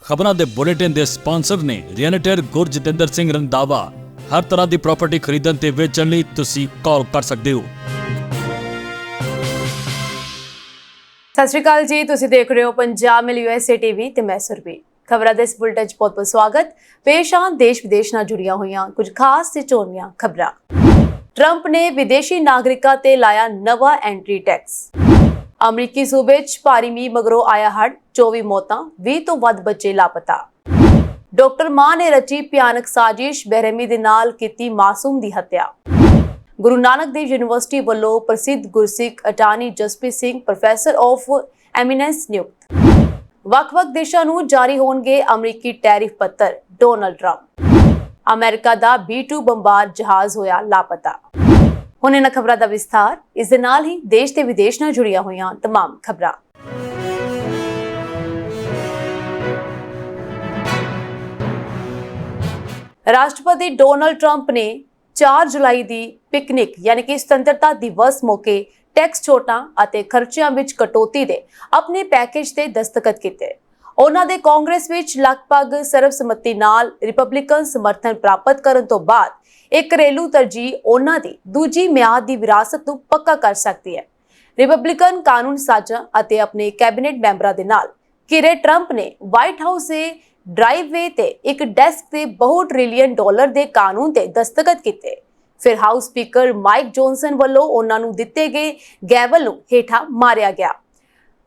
ਖਬਰਾਂ ਦੇ ਬੁਲੇਟਿਨ ਦੇ ਸਪਾਂਸਰ ਨੇ ਰੀਅਲਟਰ ਗੁਰਜਤਿੰਦਰ ਸਿੰਘ ਰੰਧਾਵਾ। ਹਰ ਤਰ੍ਹਾਂ ਦੀ ਪ੍ਰਾਪਰਟੀ ਖਰੀਦਣ ਤੇ ਵੇਚਣ ਲਈ ਤੁਸੀਂ ਕਾਲ ਕਰ ਸਕਦੇ ਹੋ। ਸਤਿ ਸ਼੍ਰੀ ਅਕਾਲ ਜੀ, ਤੁਸੀਂ ਦੇਖ ਰਹੇ ਹੋ ਪੰਜਾਬ ਮਿਲ USA TV ਤੇ ਮੈਂ ਸੁਰਭੀ। ਖਬਰਾਂ ਦੇ ਇਸ ਬੁਲੇਟਿਨ 'ਚ ਬਹੁਤ-ਬਹੁਤ ਸਵਾਗਤ। ਪੇਸ਼ ਆਂ ਦੇਸ਼ ਵਿਦੇਸ਼ ਨਾਲ ਜੁੜੀਆਂ ਹੋਈਆਂ ਕੁਝ ਖਾਸ ਤੇ ਚੋਣਵੀਆਂ ਖਬਰਾਂ। ਟਰੰਪ ਨੇ ਵਿਦੇਸ਼ੀ ਨਾਗਰਿਕਾਂ ਤੇ ਲਾਇਆ ਨਵਾਂ ਐਂਟਰੀ ਟੈਕਸ। ਅਮਰੀਕੀ ਸੂਬੇ 'ਚ ਭਾਰੀ ਮੀਂਹ ਮਗਰੋਂ ਆਇਆ ਹੜ੍ਹ, 24 ਮੌਤਾਂ, 20 ਤੋਂ ਵੱਧ ਬੱਚੇ ਲਾਪਤਾ। ਡਾਕਟਰ ਮਾਂ ਨੇ ਰਚੀ ਭਿਆਨਕ ਸਾਜ਼ਿਸ਼, ਬੇਰਹਿਮੀ ਦੇ ਨਾਲ ਕੀਤੀ ਮਾਸੂਮ ਦੀ ਹੱਤਿਆ। ਗੁਰੂ ਨਾਨਕ ਦੇਵ ਯੂਨੀਵਰਸਿਟੀ ਵੱਲੋਂ ਪ੍ਰਸਿੱਧ ਗੁਰਸਿੱਖ attorney Jaspreet Singh professor of eminence ਨਿਯੁਕਤ। ਵੱਖ-ਵੱਖ ਦੇਸ਼ਾਂ ਨੂੰ ਜਾਰੀ ਹੋਣਗੇ ਅਮਰੀਕੀ ਟੈਰਿਫ ਪੱਤਰ, ਡੋਨਾਲਡ ਟਰੰਪ। ਅਮਰੀਕਾ ਦਾ B-2 ਬੰਬਾਰ ਜਹਾਜ਼ ਹੋਇਆ ਲਾਪਤਾ। ਹੁਣ ਇਹਨਾਂ ਖਬਰਾਂ ਦਾ ਵਿਸਥਾਰ। ਇਸ ਦੇ ਨਾਲ ਹੀ ਦੇਸ਼ ਤੇ ਵਿਦੇਸ਼ ਨਾਲ ਜੁੜੀਆਂ ਹੋਈਆਂ तमाम ਖਬਰਾਂ। ਰਾਸ਼ਟਰਪਤੀ ਡੋਨਾਲਡ ਟਰੰਪ ਨੇ 4 ਜੁਲਾਈ ਦੀ ਪਿਕਨਿਕ ਯਾਨੀ ਕਿ ਸੁਤੰਤਰਤਾ ਦਿਵਸ ਮੌਕੇ ਟੈਕਸ ਛੋਟਾਂ ਅਤੇ ਖਰਚਿਆਂ ਵਿੱਚ ਕਟੌਤੀ ਦੇ ਆਪਣੇ ਪੈਕੇਜ ਤੇ ਦਸਤਖਤ ਕੀਤੇ। ਉਹਨਾਂ ਦੇ ਕਾਂਗਰਸ ਵਿੱਚ ਲਗਭਗ ਸਰਬਸੰਮਤੀ ਨਾਲ ਰਿਪਬਲਿਕਨ ਸਮਰਥਨ ਪ੍ਰਾਪਤ ਕਰਨ ਤੋਂ ਬਾਅਦ ਇੱਕ ਘਰੇਲੂ ਤਰਜੀਹ ਉਹਨਾਂ ਦੀ ਦੂਜੀ ਮਿਆਦ ਦੀ ਵਿਰਾਸਤ ਨੂੰ ਪੱਕਾ ਕਰ ਸਕਦੀ ਹੈ। ਰਿਪਬਲਿਕਨ ਕਾਨੂੰਨ ਸਾਜ਼ਾਂ ਅਤੇ ਆਪਣੇ ਕੈਬਨਿਟ ਮੈਂਬਰਾਂ ਦੇ ਨਾਲ ਘਿਰੇ ਟਰੰਪ ਨੇ ਵਾਈਟ ਹਾਊਸ ਦੇ ਡਰਾਈਵਵੇ ਤੇ ਇੱਕ ਡੈਸਕ ਤੇ $2 ਟ੍ਰਿਲੀਅਨ ਦੇ ਕਾਨੂੰਨ ਤੇ ਦਸਤਖਤ ਕੀਤੇ। ਫਿਰ ਹਾਊਸ ਸਪੀਕਰ ਮਾਈਕ ਜੌਨਸਨ ਵੱਲੋਂ ਉਹਨਾਂ ਨੂੰ ਦਿੱਤੇ ਗਏ ਗੈਵਲ ਨੂੰ ਹੇਠਾਂ ਮਾਰਿਆ ਗਿਆ।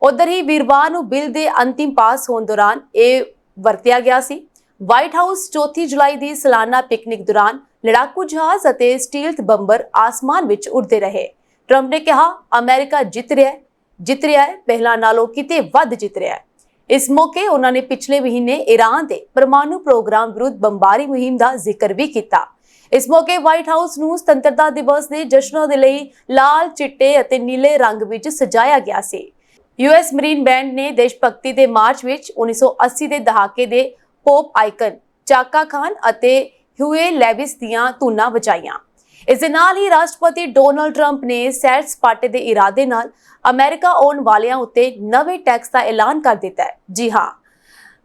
ਉਧਰ ਹੀ ਵੀਰਵਾਰ ਨੂੰ ਬਿੱਲ ਦੇ ਅੰਤਿਮ ਪਾਸ ਹੋਣ ਦੌਰਾਨ ਇਹ ਵਰਤਿਆ ਗਿਆ ਸੀ। ਵਾਈਟ ਹਾਊਸ 4 ਜੁਲਾਈ ਦੀ ਸਾਲਾਨਾ ਪਿਕਨਿਕ ਦੌਰਾਨ ਲੜਾਕੂ ਜਹਾਜ਼ ਅਤੇ ਸਟੀਲਥ ਬੰਬਰ ਆਸਮਾਨ ਵਿੱਚ ਉੱਡਦੇ ਰਹੇ। ਟਰੰਪ ਨੇ ਕਿਹਾ, ਅਮਰੀਕਾ ਜਿੱਤ ਰਿਹਾ ਹੈ, ਪਹਿਲਾਂ ਨਾਲੋਂ ਕਿਤੇ ਵੱਧ ਜਿੱਤ ਰਿਹਾ ਹੈ। ਇਸ ਮੌਕੇ ਉਹਨਾਂ ਨੇ ਪਿਛਲੇ ਮਹੀਨੇ ਈਰਾਨ ਦੇ ਪਰਮਾਣੂ ਪ੍ਰੋਗਰਾਮ ਵਿਰੁੱਧ ਬੰਬਾਰੀ ਮੁਹਿੰਮ ਦਾ ਜ਼ਿਕਰ ਵੀ ਕੀਤਾ। ਇਸ ਮੌਕੇ ਵਾਈਟ ਹਾਊਸ ਨੂੰ ਸੁਤੰਤਰਤਾ ਦਿਵਸ ਦੇ ਜਸ਼ਨਾਂ ਦੇ ਲਈ ਲਾਲ, ਚਿੱਟੇ ਅਤੇ ਨੀਲੇ ਰੰਗ ਵਿੱਚ ਸਜਾਇਆ ਗਿਆ ਸੀ। US ਮਰੀਨ ਬੈਂਡ ਨੇ ਦੇਸ਼ ਭਗਤੀ ਦੇ ਮਾਰਚ ਵਿੱਚ 1980 ਦੇ ਦਹਾਕੇ ਦੇ ਪੌਪ ਆਈਕਨ ਚਾਕਾ ਖਾਨ ਅਤੇ ਹਿਊਏ ਲੈਵਿਸ ਦੀਆਂ ਧੁਨਾਂ ਵਜਾਈਆਂ। ਇਸ ਦੇ ਨਾਲ ਹੀ ਰਾਸ਼ਟਰਪਤੀ ਡੋਨਾਲਡ ਟਰੰਪ ਨੇ ਸੈਰ ਸਪਾਟੇ ਦੇ ਇਰਾਦੇ ਨਾਲ ਅਮਰੀਕਾ ਆਉਣ ਵਾਲਿਆਂ ਉੱਤੇ ਨਵੇਂ ਟੈਕਸ ਦਾ ਐਲਾਨ ਕਰ ਦਿੱਤਾ ਹੈ। ਜੀ ਹਾਂ,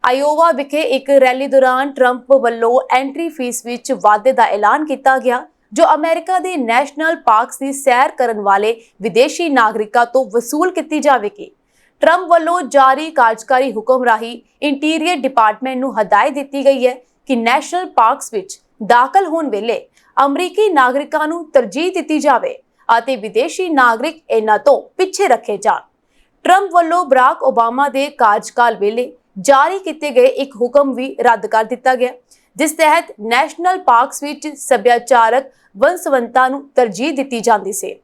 ਆਇਓਵਾ ਵਿਖੇ ਇੱਕ ਰੈਲੀ ਦੌਰਾਨ ਟਰੰਪ ਵੱਲੋਂ ਐਂਟਰੀ ਫੀਸ ਵਿੱਚ ਵਾਧੇ ਦਾ ਐਲਾਨ ਕੀਤਾ ਗਿਆ, ਜੋ ਅਮਰੀਕਾ ਦੇ ਨੈਸ਼ਨਲ ਪਾਰਕਸ ਦੀ ਸੈਰ ਕਰਨ ਵਾਲੇ ਵਿਦੇਸ਼ੀ ਨਾਗਰਿਕਾਂ ਤੋਂ ਵਸੂਲ ਕੀਤੀ ਜਾਵੇਗੀ। ਟਰੰਪ ਵੱਲੋਂ ਜਾਰੀ ਕਾਰਜਕਾਰੀ ਹੁਕਮ ਰਾਹੀਂ ਇੰਟੀਰੀਅਰ ਡਿਪਾਰਟਮੈਂਟ ਨੂੰ ਹਦਾਇਤ ਦਿੱਤੀ ਗਈ ਹੈ ਕਿ ਨੈਸ਼ਨਲ ਪਾਰਕਸ ਵਿੱਚ ਦਾਖਲ ਹੋਣ ਵੇਲੇ ਅਮਰੀਕੀ ਨਾਗਰਿਕਾਂ ਨੂੰ ਤਰਜੀਹ ਦਿੱਤੀ ਜਾਵੇ ਅਤੇ ਵਿਦੇਸ਼ੀ ਨਾਗਰਿਕ ਇਹਨਾਂ ਤੋਂ ਪਿੱਛੇ ਰੱਖੇ ਜਾਣ। ਟਰੰਪ ਵੱਲੋਂ ਬਰਾਕ ਓਬਾਮਾ ਦੇ ਕਾਰਜਕਾਲ ਵੇਲੇ ਜਾਰੀ ਕੀਤੇ ਗਏ ਇੱਕ ਹੁਕਮ ਵੀ ਰੱਦ ਕਰ ਦਿੱਤਾ ਗਿਆ, ਜਿਸ ਤਹਿਤ ਨੈਸ਼ਨਲ ਪਾਰਕਸ ਵਿੱਚ ਸੱਭਿਆਚਾਰਕ ਵੰਨ-ਸੁਵੰਨਤਾ ਨੂੰ ਤਰਜੀਹ ਦਿੱਤੀ ਜਾਂਦੀ ਸੀ।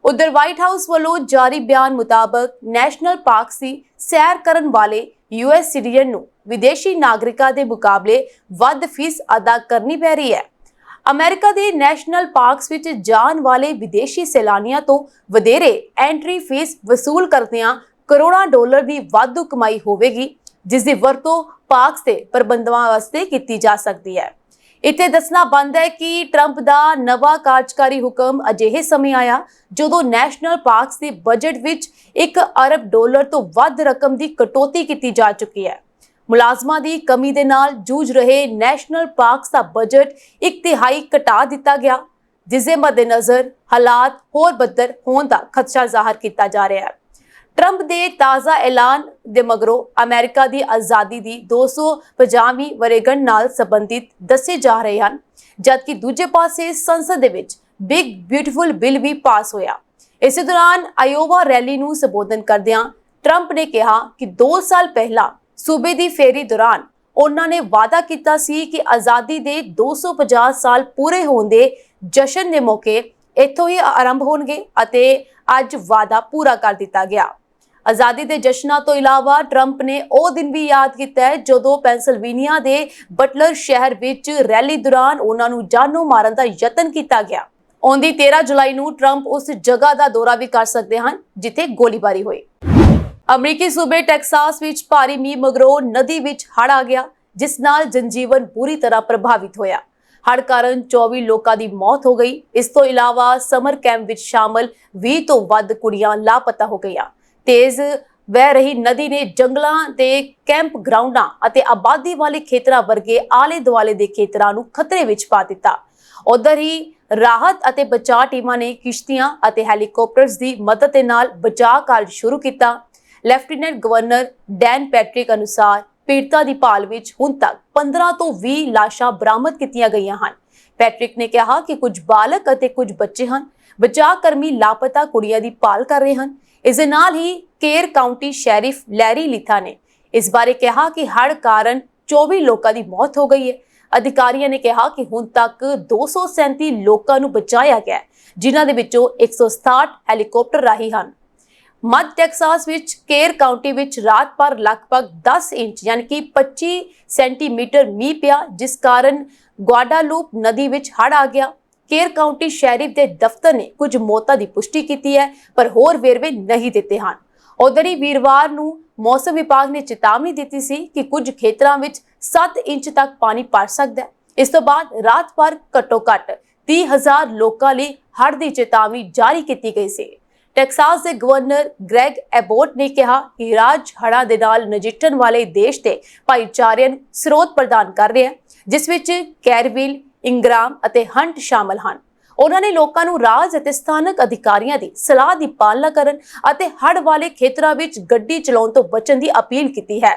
ਉਧਰ ਵਾਈਟ ਹਾਊਸ ਵੱਲੋਂ ਜਾਰੀ ਬਿਆਨ ਮੁਤਾਬਕ ਨੈਸ਼ਨਲ ਪਾਰਕਸ ਦੀ ਸੈਰ ਕਰਨ ਵਾਲੇ US ਸਿਟੀਜ਼ਨ ਨੂੰ ਵਿਦੇਸ਼ੀ ਨਾਗਰਿਕਾਂ ਦੇ ਮੁਕਾਬਲੇ ਵੱਧ ਫੀਸ ਅਦਾ ਕਰਨੀ ਪੈ ਰਹੀ ਹੈ। ਅਮਰੀਕਾ ਦੇ ਨੈਸ਼ਨਲ ਪਾਰਕਸ ਵਿੱਚ ਜਾਣ ਵਾਲੇ ਵਿਦੇਸ਼ੀ ਸੈਲਾਨੀਆਂ ਤੋਂ ਵਧੇਰੇ ਐਂਟਰੀ ਫੀਸ ਵਸੂਲ ਕਰਦਿਆਂ ਕਰੋੜਾਂ ਡਾਲਰ ਦੀ ਵਾਧੂ ਕਮਾਈ ਹੋਵੇਗੀ, ਜਿਸ ਦੀ ਵਰਤੋਂ ਪਾਰਕਸ ਦੇ ਪ੍ਰਬੰਧਕਾਂ ਵਾਸਤੇ ਕੀਤੀ ਜਾ ਸਕਦੀ ਹੈ। ਇੱਥੇ ਦੱਸਣਾ ਬਣਦਾ ਹੈ ਕਿ ਟਰੰਪ ਦਾ ਨਵਾਂ ਕਾਰਜਕਾਰੀ ਹੁਕਮ ਅਜਿਹੇ ਸਮੇਂ ਆਇਆ ਜਦੋਂ ਨੈਸ਼ਨਲ ਪਾਰਕਸ ਦੇ ਬਜਟ ਵਿੱਚ $1 ਅਰਬ ਤੋਂ ਵੱਧ ਰਕਮ ਦੀ ਕਟੌਤੀ ਕੀਤੀ ਜਾ ਚੁੱਕੀ ਹੈ। ਮੁਲਾਜ਼ਮਾਂ ਦੀ ਕਮੀ ਦੇ ਨਾਲ ਜੂਝ ਰਹੇ ਨੈਸ਼ਨਲ ਪਾਰਕਸ ਦਾ ਬਜਟ 1/3 ਘਟਾ ਦਿੱਤਾ ਗਿਆ, ਜਿਸ ਦੇ ਮੱਦੇਨਜ਼ਰ ਹਾਲਾਤ ਹੋਰ ਬੱਤਰ ਹੋਣ ਦਾ ਖਦਸ਼ਾ ਜ਼ਾਹਰ ਕੀਤਾ ਜਾ ਰਿਹਾ ਹੈ। ਟਰੰਪ ਦੇ ਤਾਜ਼ਾ ਐਲਾਨ ਦੇ ਮਗਰੋਂ ਅਮਰੀਕਾ ਦੀ ਆਜ਼ਾਦੀ ਦੀ 250ਵੀਂ ਵਰ੍ਹੇਗੰਢ ਨਾਲ ਸੰਬੰਧਿਤ ਦੱਸੇ ਜਾ ਰਹੇ ਹਨ, ਜਦਕਿ ਦੂਜੇ ਪਾਸੇ ਸੰਸਦ ਦੇ ਵਿੱਚ ਬਿਗ ਬਿਊਟੀਫੁਲ ਬਿੱਲ ਵੀ ਪਾਸ ਹੋਇਆ। ਇਸੇ ਦੌਰਾਨ ਆਇਓਵਾ ਰੈਲੀ ਨੂੰ ਸੰਬੋਧਨ ਕਰਦਿਆਂ ਟਰੰਪ ਨੇ ਕਿਹਾ ਕਿ 2 ਸਾਲ ਪਹਿਲਾਂ ਸੂਬੇ ਦੀ ਫੇਰੀ ਦੌਰਾਨ ਉਹਨਾਂ ਨੇ ਵਾਅਦਾ ਕੀਤਾ ਸੀ ਕਿ ਆਜ਼ਾਦੀ ਦੇ 250 ਸਾਲ ਪੂਰੇ ਹੋਣ ਦੇ ਜਸ਼ਨ ਦੇ ਮੌਕੇ ਇੱਥੋਂ ਹੀ ਆਰੰਭ ਹੋਣਗੇ ਅਤੇ ਅੱਜ ਵਾਅਦਾ ਪੂਰਾ ਕਰ ਦਿੱਤਾ ਗਿਆ। ਆਜ਼ਾਦੀ ਦੇ ਜਸ਼ਨਾਂ ਤੋਂ ਇਲਾਵਾ ਟਰੰਪ ਨੇ ਉਹ ਦਿਨ ਵੀ ਯਾਦ ਕੀਤਾ ਹੈ ਜਦੋਂ ਪੈਂਸਿਲਵੇਨੀਆ ਦੇ ਬਟਲਰ ਸ਼ਹਿਰ ਵਿੱਚ ਰੈਲੀ ਦੌਰਾਨ ਉਹਨਾਂ ਨੂੰ ਜਾਨੋਂ ਮਾਰਨ ਦਾ ਯਤਨ ਕੀਤਾ ਗਿਆ। ਆਉਂਦੀ 13 ਜੁਲਾਈ ਨੂੰ ਟਰੰਪ ਉਸ ਜਗ੍ਹਾ ਦਾ ਦੌਰਾ ਵੀ ਕਰ ਸਕਦੇ ਹਨ ਜਿੱਥੇ ਗੋਲੀਬਾਰੀ ਹੋਈ। ਅਮਰੀਕੀ ਸੂਬੇ ਟੈਕਸਾਸ ਵਿੱਚ ਭਾਰੀ ਮੀਂਹ ਮਗਰੋਂ ਨਦੀ ਵਿੱਚ ਹੜ੍ਹ ਆ ਗਿਆ, ਜਿਸ ਨਾਲ ਜਨਜੀਵਨ ਬੁਰੀ ਤਰ੍ਹਾਂ ਪ੍ਰਭਾਵਿਤ ਹੋਇਆ। ਹੜ੍ਹ ਕਾਰਨ 24 ਲੋਕਾਂ ਦੀ ਮੌਤ ਹੋ ਗਈ। ਇਸ ਤੋਂ ਇਲਾਵਾ ਸਮਰ ਕੈਂਪ ਵਿੱਚ ਸ਼ਾਮਲ 20 ਤੋਂ ਵੱਧ ਕੁੜੀਆਂ ਲਾਪਤਾ ਹੋ ਗਈਆਂ। ਤੇਜ਼ ਵਹਿ ਰਹੀ ਨਦੀ ਨੇ ਜੰਗਲਾਂ ਦੇ ਕੈਂਪ ਗਰਾਊਂਡਾਂ ਅਤੇ ਆਬਾਦੀ ਵਾਲੇ ਖੇਤਰਾਂ ਵਰਗੇ ਆਲੇ ਦੁਆਲੇ ਦੇ ਖੇਤਰਾਂ ਨੂੰ ਖਤਰੇ ਵਿੱਚ ਪਾ ਦਿੱਤਾ। ਉਧਰ ਹੀ ਰਾਹਤ ਅਤੇ ਬਚਾਅ ਟੀਮਾਂ ਨੇ ਕਿਸ਼ਤੀਆਂ ਅਤੇ ਹੈਲੀਕਾਪਟਰਸ ਦੀ ਮਦਦ ਦੇ ਨਾਲ ਬਚਾਅ ਕਾਰਜ ਸ਼ੁਰੂ ਕੀਤਾ। ਲੈਫਟੀਨੈਂਟ ਗਵਰਨਰ ਡੈਨ ਪੈਟਰਿਕ ਅਨੁਸਾਰ ਪੀੜਤਾਂ ਦੀ ਭਾਲ ਵਿੱਚ ਹੁਣ ਤੱਕ 15 ਤੋਂ 20 ਲਾਸ਼ਾਂ ਬਰਾਮਦ ਕੀਤੀਆਂ ਗਈਆਂ ਹਨ। ਪੈਟਰਿਕ ਨੇ ਕਿਹਾ ਕਿ ਕੁਝ ਬਾਲਕ ਅਤੇ ਕੁਝ ਬੱਚੇ ਹਨ। ਬਚਾਅ ਕਰਮੀ ਲਾਪਤਾ ਕੁੜੀਆਂ ਦੀ ਭਾਲ ਕਰ ਰਹੇ ਹਨ। ਇਸ ਦੇ ਨਾਲ ਹੀ ਕੇਰ ਕਾਉਂਟੀ ਸ਼ੈਰਿਫ ਲੈਰੀ ਲਿਥਾ ਨੇ ਇਸ ਬਾਰੇ ਕਿਹਾ ਕਿ ਹੜ੍ਹ ਕਾਰਨ 24 ਲੋਕਾਂ ਦੀ ਮੌਤ ਹੋ ਗਈ ਹੈ। ਅਧਿਕਾਰੀਆਂ ਨੇ ਕਿਹਾ ਕਿ ਹੁਣ ਤੱਕ 237 ਲੋਕਾਂ ਨੂੰ ਬਚਾਇਆ ਗਿਆ ਹੈ, ਜਿਨ੍ਹਾਂ ਦੇ ਵਿੱਚੋਂ 167 ਹੈਲੀਕਾਪਟਰ ਰਾਹੀਂ ਹਨ। ਮੱਧ ਟੈਕਸਾਸ ਵਿੱਚ ਕੇਰ ਕਾਉਂਟੀ ਵਿੱਚ ਰਾਤ ਭਰ ਲਗਭਗ 10 ਇੰਚ ਯਾਨੀ ਕਿ 25 ਸੈਂਟੀਮੀਟਰ ਮੀਂਹ ਪਿਆ, ਜਿਸ ਕਾਰਨ ਗੁਆਡਾਲੂਪ ਨਦੀ ਵਿੱਚ ਹੜ੍ਹ ਆ ਗਿਆ। ਕੇਰ ਕਾਉਂਟੀ ਸ਼ੈਰਿਫ ਦੇ ਦਫ਼ਤਰ ਨੇ ਕੁਝ ਮੌਤਾਂ ਦੀ ਪੁਸ਼ਟੀ ਕੀਤੀ ਹੈ, ਪਰ ਹੋਰ ਵੇਰਵੇ ਨਹੀਂ ਦਿੱਤੇ ਹਨ। ਉਧਰ ਹੀ ਵੀਰਵਾਰ ਨੂੰ ਮੌਸਮ ਵਿਭਾਗ ਨੇ ਚੇਤਾਵਨੀ ਦਿੱਤੀ ਸੀ ਕਿ ਕੁਝ ਖੇਤਰਾਂ ਵਿੱਚ 7 ਇੰਚ ਤੱਕ ਪਾਣੀ ਭਰ ਸਕਦਾ ਹੈ। ਇਸ ਤੋਂ ਬਾਅਦ ਰਾਤ ਭਰ ਘੱਟੋ-ਘੱਟ 30,000 ਲੋਕਾਂ ਲਈ ਹੜ੍ਹ ਦੀ ਚੇਤਾਵਨੀ ਜਾਰੀ ਕੀਤੀ ਗਈ ਸੀ। ਟੈਕਸਾਸ ਦੇ ਗਵਰਨਰ ਗ੍ਰੈਗ ਐਬੋਟ ਨੇ ਕਿਹਾ ਕਿ ਰਾਜ ਹੜ੍ਹਾਂ ਦੇ ਨਾਲ ਨਜਿੱਠਣ ਵਾਲੇ ਦੇਸ਼ ਦੇ ਭਾਈਚਾਰਿਆਂ ਨੂੰ ਸਰੋਤ ਪ੍ਰਦਾਨ ਕਰ ਰਿਹਾ ਹੈ, ਜਿਸ ਵਿੱਚ ਕੈਰਵਿਲ, ਇੰਗਰਾਮ ਅਤੇ ਹੰਟ ਸ਼ਾਮਲ ਹਨ। ਉਹਨਾਂ ਨੇ ਲੋਕਾਂ ਨੂੰ ਰਾਜ ਅਤੇ ਸਥਾਨਕ ਅਧਿਕਾਰੀਆਂ ਦੀ ਸਲਾਹ ਦੀ ਪਾਲਣਾ ਕਰਨ ਅਤੇ ਹੜ੍ਹ ਵਾਲੇ ਖੇਤਰਾਂ ਵਿੱਚ ਗੱਡੀ ਚਲਾਉਣ ਤੋਂ ਬਚਣ ਦੀ ਅਪੀਲ ਕੀਤੀ ਹੈ।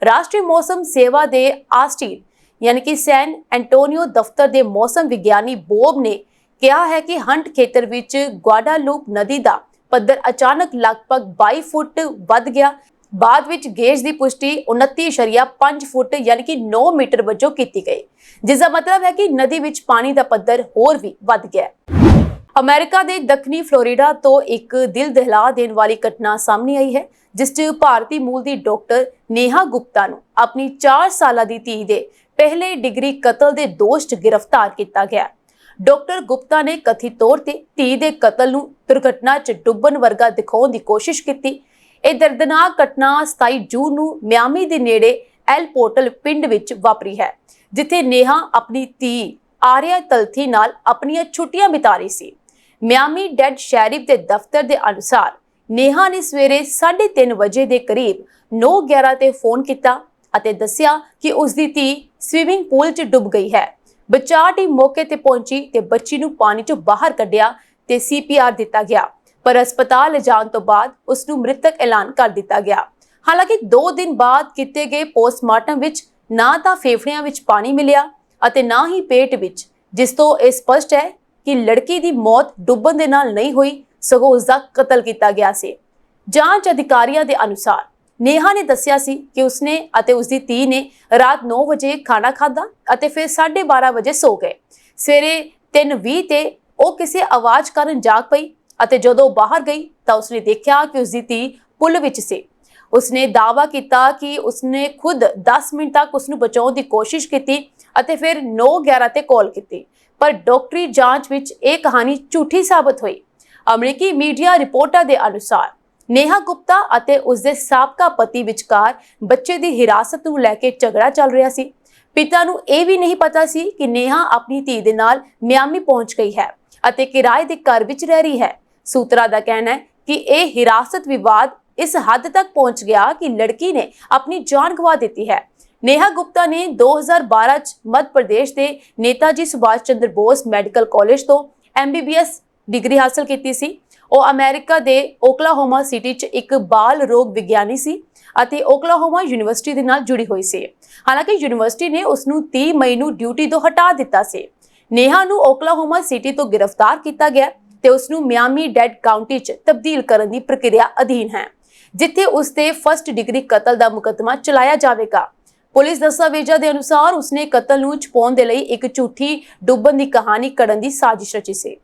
ਰਾਸ਼ਟਰੀ ਮੌਸਮ ਸੇਵਾ ਦੇ ਆਸਟਿਨ ਯਾਨੀ ਕਿ ਸੈਨ ਐਂਟੋਨੀਓ ਦਫ਼ਤਰ ਦੇ ਮੌਸਮ ਵਿਗਿਆਨੀ ਬੋਬ ਨੇ ਕਿਹਾ ਹੈ ਕਿ ਹੰਟ ਖੇਤਰ ਵਿੱਚ ਗੁਆਡਾਲੂਪ ਨਦੀ ਦਾ ਪੱਧਰ ਅਚਾਨਕ ਲਗਭਗ 22 ਫੁੱਟ ਵੱਧ ਗਿਆ। ਬਾਅਦ ਵਿੱਚ ਗੇਜ ਦੀ ਪੁਸ਼ਟੀ 29.5 ਫੁੱਟ ਯਾਨੀ ਕਿ 9 ਮੀਟਰ ਵਜੋਂ ਕੀਤੀ ਗਈ, ਜਿਸ ਦਾ ਮਤਲਬ ਹੈ ਕਿ ਨਦੀ ਵਿੱਚ ਪਾਣੀ ਦਾ ਪੱਧਰ ਹੋਰ ਵੀ ਵੱਧ ਗਿਆ। ਅਮਰੀਕਾ ਦੇ ਦੱਖਣੀ ਫਲੋਰੀਡਾ ਤੋਂ ਇੱਕ ਦਿਲ ਦਹਿਲਾ ਦੇਣ ਵਾਲੀ ਘਟਨਾ ਸਾਹਮਣੇ ਆਈ ਹੈ, ਜਿਸ 'ਚ ਭਾਰਤੀ ਮੂਲ ਦੀ ਡਾਕਟਰ ਨੇਹਾ ਗੁਪਤਾ ਨੂੰ ਆਪਣੀ 4 ਸਾਲਾਂ ਦੀ ਧੀ ਦੇ ਪਹਿਲੇ ਡਿਗਰੀ ਕਤਲ ਦੇ ਦੋਸ਼ 'ਚ ਗ੍ਰਿਫਤਾਰ ਕੀਤਾ ਗਿਆ। ਡਾਕਟਰ ਗੁਪਤਾ ਨੇ ਕਥਿਤ ਤੌਰ ਤੇ ਧੀ ਦੇ ਕਤਲ ਨੂੰ ਦੁਰਘਟਨਾ 'ਚ ਡੁੱਬਣ ਵਰਗਾ ਦਿਖਾਉਣ ਦੀ ਕੋਸ਼ਿਸ਼ ਕੀਤੀ। ਇਹ ਦਰਦਨਾਕ ਘਟਨਾ 27 ਜੂਨ ਨੂੰ ਮਿਆਮੀ ਦੇ ਨੇੜੇ ਐਲ ਪੋਰਟਲ ਪਿੰਡ ਵਿੱਚ ਵਾਪਰੀ ਹੈ, ਜਿੱਥੇ ਨੇਹਾ ਆਪਣੀ ਧੀ ਆਰਿਆ ਤਲਥੀ ਨਾਲ ਆਪਣੀਆਂ ਛੁੱਟੀਆਂ ਬਿਤਾ ਰਹੀ ਸੀ। ਮਿਆਮੀ ਡੈਡ ਸ਼ੈਰਿਫ ਦੇ ਦਫ਼ਤਰ ਦੇ ਅਨੁਸਾਰ ਨੇਹਾ ਨੇ ਸਵੇਰੇ 3:30 ਵਜੇ ਦੇ ਕਰੀਬ 9:11 ਤੇ ਫੋਨ ਕੀਤਾ ਅਤੇ ਦੱਸਿਆ ਕਿ ਉਸ ਦੀ ਧੀ ਸਵਿਮਿੰਗ ਪੂਲ 'ਚ ਡੁੱਬ ਗਈ ਹੈ। ਬਚਾਅ ਟੀਮ ਮੌਕੇ ਤੇ ਪਹੁੰਚੀ ਤੇ ਬੱਚੀ ਨੂੰ ਪਾਣੀ 'ਚੋਂ ਬਾਹਰ ਕੱਢਿਆ ਤੇ CPR ਦਿੱਤਾ ਗਿਆ, ਪਰ ਹਸਪਤਾਲ ਲਿਜਾਣ ਤੋਂ ਬਾਅਦ ਉਸ ਨੂੰ ਮ੍ਰਿਤਕ ਐਲਾਨ ਕਰ ਦਿੱਤਾ ਗਿਆ। ਹਾਲਾਂਕਿ 2 ਦਿਨ ਬਾਅਦ ਕੀਤੇ ਗਏ ਪੋਸਟਮਾਰਟਮ ਵਿੱਚ ਨਾ ਤਾਂ ਫੇਫੜਿਆਂ ਵਿੱਚ ਪਾਣੀ ਮਿਲਿਆ ਅਤੇ ਨਾ ਹੀ ਪੇਟ ਵਿੱਚ, ਜਿਸ ਤੋਂ ਇਹ ਸਪਸ਼ਟ ਹੈ ਕਿ ਲੜਕੀ ਦੀ ਮੌਤ ਡੁੱਬਣ ਦੇ ਨਾਲ ਨਹੀਂ ਹੋਈ, ਸਗੋਂ ਉਸ ਦਾ ਕਤਲ ਕੀਤਾ ਗਿਆ ਸੀ। ਜਾਂਚ ਅਧਿਕਾਰੀਆਂ ਦੇ ਅਨੁਸਾਰ ਨੇਹਾ ਨੇ ਦੱਸਿਆ ਸੀ ਕਿ ਉਸਨੇ ਅਤੇ ਉਸਦੀ ਧੀ ਨੇ ਰਾਤ 9 ਵਜੇ ਖਾਣਾ ਖਾਧਾ ਅਤੇ ਫਿਰ 12:30 ਵਜੇ ਸੋ ਗਏ। ਸਵੇਰੇ 3:20 ਤੇ ਉਹ ਕਿਸੇ ਆਵਾਜ਼ ਕਾਰਨ ਜਾਗ ਪਈ ਅਤੇ ਜਦੋਂ ਬਾਹਰ ਗਈ ਤਾਂ ਉਸਨੇ ਦੇਖਿਆ ਕਿ ਉਸਦੀ ਧੀ ਪੁਲ ਵਿੱਚ ਸੀ। ਉਸਨੇ ਦਾਅਵਾ ਕੀਤਾ ਕਿ ਉਸਨੇ ਖੁਦ 10 ਮਿੰਟ ਤੱਕ ਉਸ ਨੂੰ ਬਚਾਉਣ ਦੀ ਕੋਸ਼ਿਸ਼ ਕੀਤੀ ਅਤੇ ਫਿਰ 9:11 ਤੇ ਕਾਲ ਕੀਤੀ, ਪਰ ਡਾਕਟਰੀ ਜਾਂਚ ਵਿੱਚ ਇਹ ਕਹਾਣੀ ਝੂਠੀ ਸਾਬਤ ਹੋਈ। ਅਮਰੀਕੀ ਮੀਡੀਆ ਰਿਪੋਰਟਾਂ ਦੇ ਅਨੁਸਾਰ ਨੇਹਾ ਗੁਪਤਾ ਅਤੇ ਉਸਦੇ ਸਾਬਕਾ ਪਤੀ ਵਿਚਕਾਰ ਬੱਚੇ ਦੀ ਹਿਰਾਸਤ ਨੂੰ ਲੈ ਕੇ ਝਗੜਾ ਚੱਲ ਰਿਹਾ ਸੀ। ਪਿਤਾ ਨੂੰ ਇਹ ਵੀ ਨਹੀਂ ਪਤਾ ਸੀ ਕਿ ਨੇਹਾ ਆਪਣੀ ਧੀ ਦੇ ਨਾਲ ਮਿਆਮੀ ਪਹੁੰਚ ਗਈ ਹੈ ਅਤੇ ਕਿਰਾਏ ਦੇ ਘਰ ਵਿੱਚ ਰਹਿ ਰਹੀ ਹੈ। ਸੂਤਰਾਂ ਦਾ ਕਹਿਣਾ ਹੈ ਕਿ ਇਹ ਹਿਰਾਸਤ ਵਿਵਾਦ ਇਸ ਹੱਦ ਤੱਕ ਪਹੁੰਚ ਗਿਆ ਕਿ ਲੜਕੀ ਨੇ ਆਪਣੀ ਜਾਨ ਗਵਾ ਦਿੱਤੀ ਹੈ। ਨੇਹਾ ਗੁਪਤਾ ਨੇ 2012 ਚ ਮੱਧ ਪ੍ਰਦੇਸ਼ ਦੇ ਨੇਤਾਜੀ ਸੁਭਾਸ਼ ਚੰਦਰ ਬੋਸ ਮੈਡੀਕਲ ਕਾਲਜ ਤੋਂ MBBS ਡਿਗਰੀ ਹਾਸਲ ਕੀਤੀ ਸੀ। ਉਹ ਅਮਰੀਕਾ ਦੇ ਓਕਲਾਹੋਮਾ ਸਿਟੀ 'ਚ ਇੱਕ ਬਾਲ ਰੋਗ ਵਿਗਿਆਨੀ ਸੀ ਅਤੇ ਓਕਲਾਹੋਮਾ ਯੂਨੀਵਰਸਿਟੀ ਦੇ ਨਾਲ ਜੁੜੀ ਹੋਈ ਸੀ। ਹਾਲਾਂਕਿ ਯੂਨੀਵਰਸਿਟੀ ਨੇ ਉਸ ਨੂੰ 30 ਮਈ ਨੂੰ ਡਿਊਟੀ ਤੋਂ ਹਟਾ ਦਿੱਤਾ ਸੀ। ਨੇਹਾ ਨੂੰ ਓਕਲਾਹੋਮਾ ਸਿਟੀ ਤੋਂ ਗ੍ਰਿਫਤਾਰ ਕੀਤਾ ਗਿਆ ਤੇ ਉਸ ਨੂੰ ਮਿਆਮੀ ਡੈਡ ਕਾਉਂਟੀ 'ਚ ਤਬਦੀਲ ਕਰਨ ਦੀ ਪ੍ਰਕਿਰਿਆ ਅਧੀਨ ਹੈ, ਜਿੱਥੇ ਉਸ ਤੇ ਫਸਟ ਡਿਗਰੀ ਕਤਲ ਦਾ ਮੁਕੱਦਮਾ ਚਲਾਇਆ ਜਾਵੇਗਾ। ਪੁਲਿਸ ਦਸਤਾਵੇਜ਼ਾਂ ਦੇ ਅਨੁਸਾਰ ਉਸਨੇ ਕਤਲ ਨੂੰ ਛੁਪਾਉਣ ਦੇ ਲਈ ਇੱਕ ਝੂਠੀ ਡੁੱਬਣ ਦੀ ਕਹਾਣੀ ਘੜਨ ਦੀ ਸਾਜ਼ਿਸ਼ ਰਚੀ ਸੀ।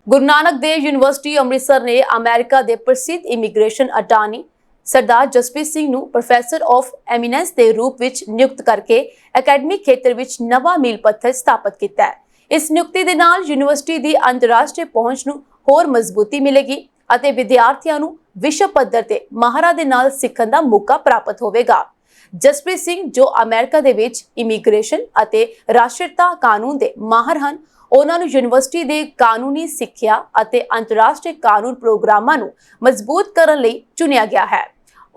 ਗੁਰੂ ਨਾਨਕ ਦੇਵ ਯੂਨੀਵਰਸਿਟੀ ਅੰਮ੍ਰਿਤਸਰ ਨੇ ਅਮਰੀਕਾ ਦੇ ਪ੍ਰਸਿੱਧ ਇਮੀਗ੍ਰੇਸ਼ਨ ਅਟਾਰਨੀ ਸਰਦਾਰ ਜਸਪ੍ਰੀਤ ਸਿੰਘ ਨੂੰ ਪ੍ਰੋਫੈਸਰ ਆਫ ਐਮੀਨੈਂਸ ਦੇ ਰੂਪ ਵਿੱਚ ਨਿਯੁਕਤ ਕਰਕੇ ਅਕੈਡਮਿਕ ਖੇਤਰ ਵਿੱਚ ਨਵਾਂ ਮੀਲ ਪੱਥਰ ਸਥਾਪਿਤ ਕੀਤਾ ਹੈ। ਇਸ ਨਿਯੁਕਤੀ ਦੇ ਨਾਲ ਯੂਨੀਵਰਸਿਟੀ ਦੀ ਅੰਤਰਰਾਸ਼ਟਰੀ ਪਹੁੰਚ ਨੂੰ ਹੋਰ ਮਜ਼ਬੂਤੀ ਮਿਲੇਗੀ ਅਤੇ ਵਿਦਿਆਰਥੀਆਂ ਨੂੰ ਵਿਸ਼ਵ ਪੱਧਰ ਤੇ ਮਾਹਰਾਂ ਦੇ ਨਾਲ ਸਿੱਖਣ ਦਾ ਮੌਕਾ ਪ੍ਰਾਪਤ ਹੋਵੇਗਾ। ਜਸਪ੍ਰੀਤ ਸਿੰਘ ਜੋ ਅਮਰੀਕਾ ਦੇ ਵਿੱਚ ਇਮੀਗ੍ਰੇਸ਼ਨ ਅਤੇ ਰਾਸ਼ਟਰੀਅਤਾ ਕਾਨੂੰਨ ਦੇ ਮਾਹਰ ਹਨ, ਉਹਨਾਂ ਨੂੰ ਯੂਨੀਵਰਸਿਟੀ ਦੇ ਕਾਨੂੰਨੀ ਸਿੱਖਿਆ ਅਤੇ ਅੰਤਰਰਾਸ਼ਟਰੀ ਕਾਨੂੰਨ ਪ੍ਰੋਗਰਾਮਾਂ ਨੂੰ ਮਜ਼ਬੂਤ ਕਰਨ ਲਈ ਚੁਣਿਆ ਗਿਆ ਹੈ।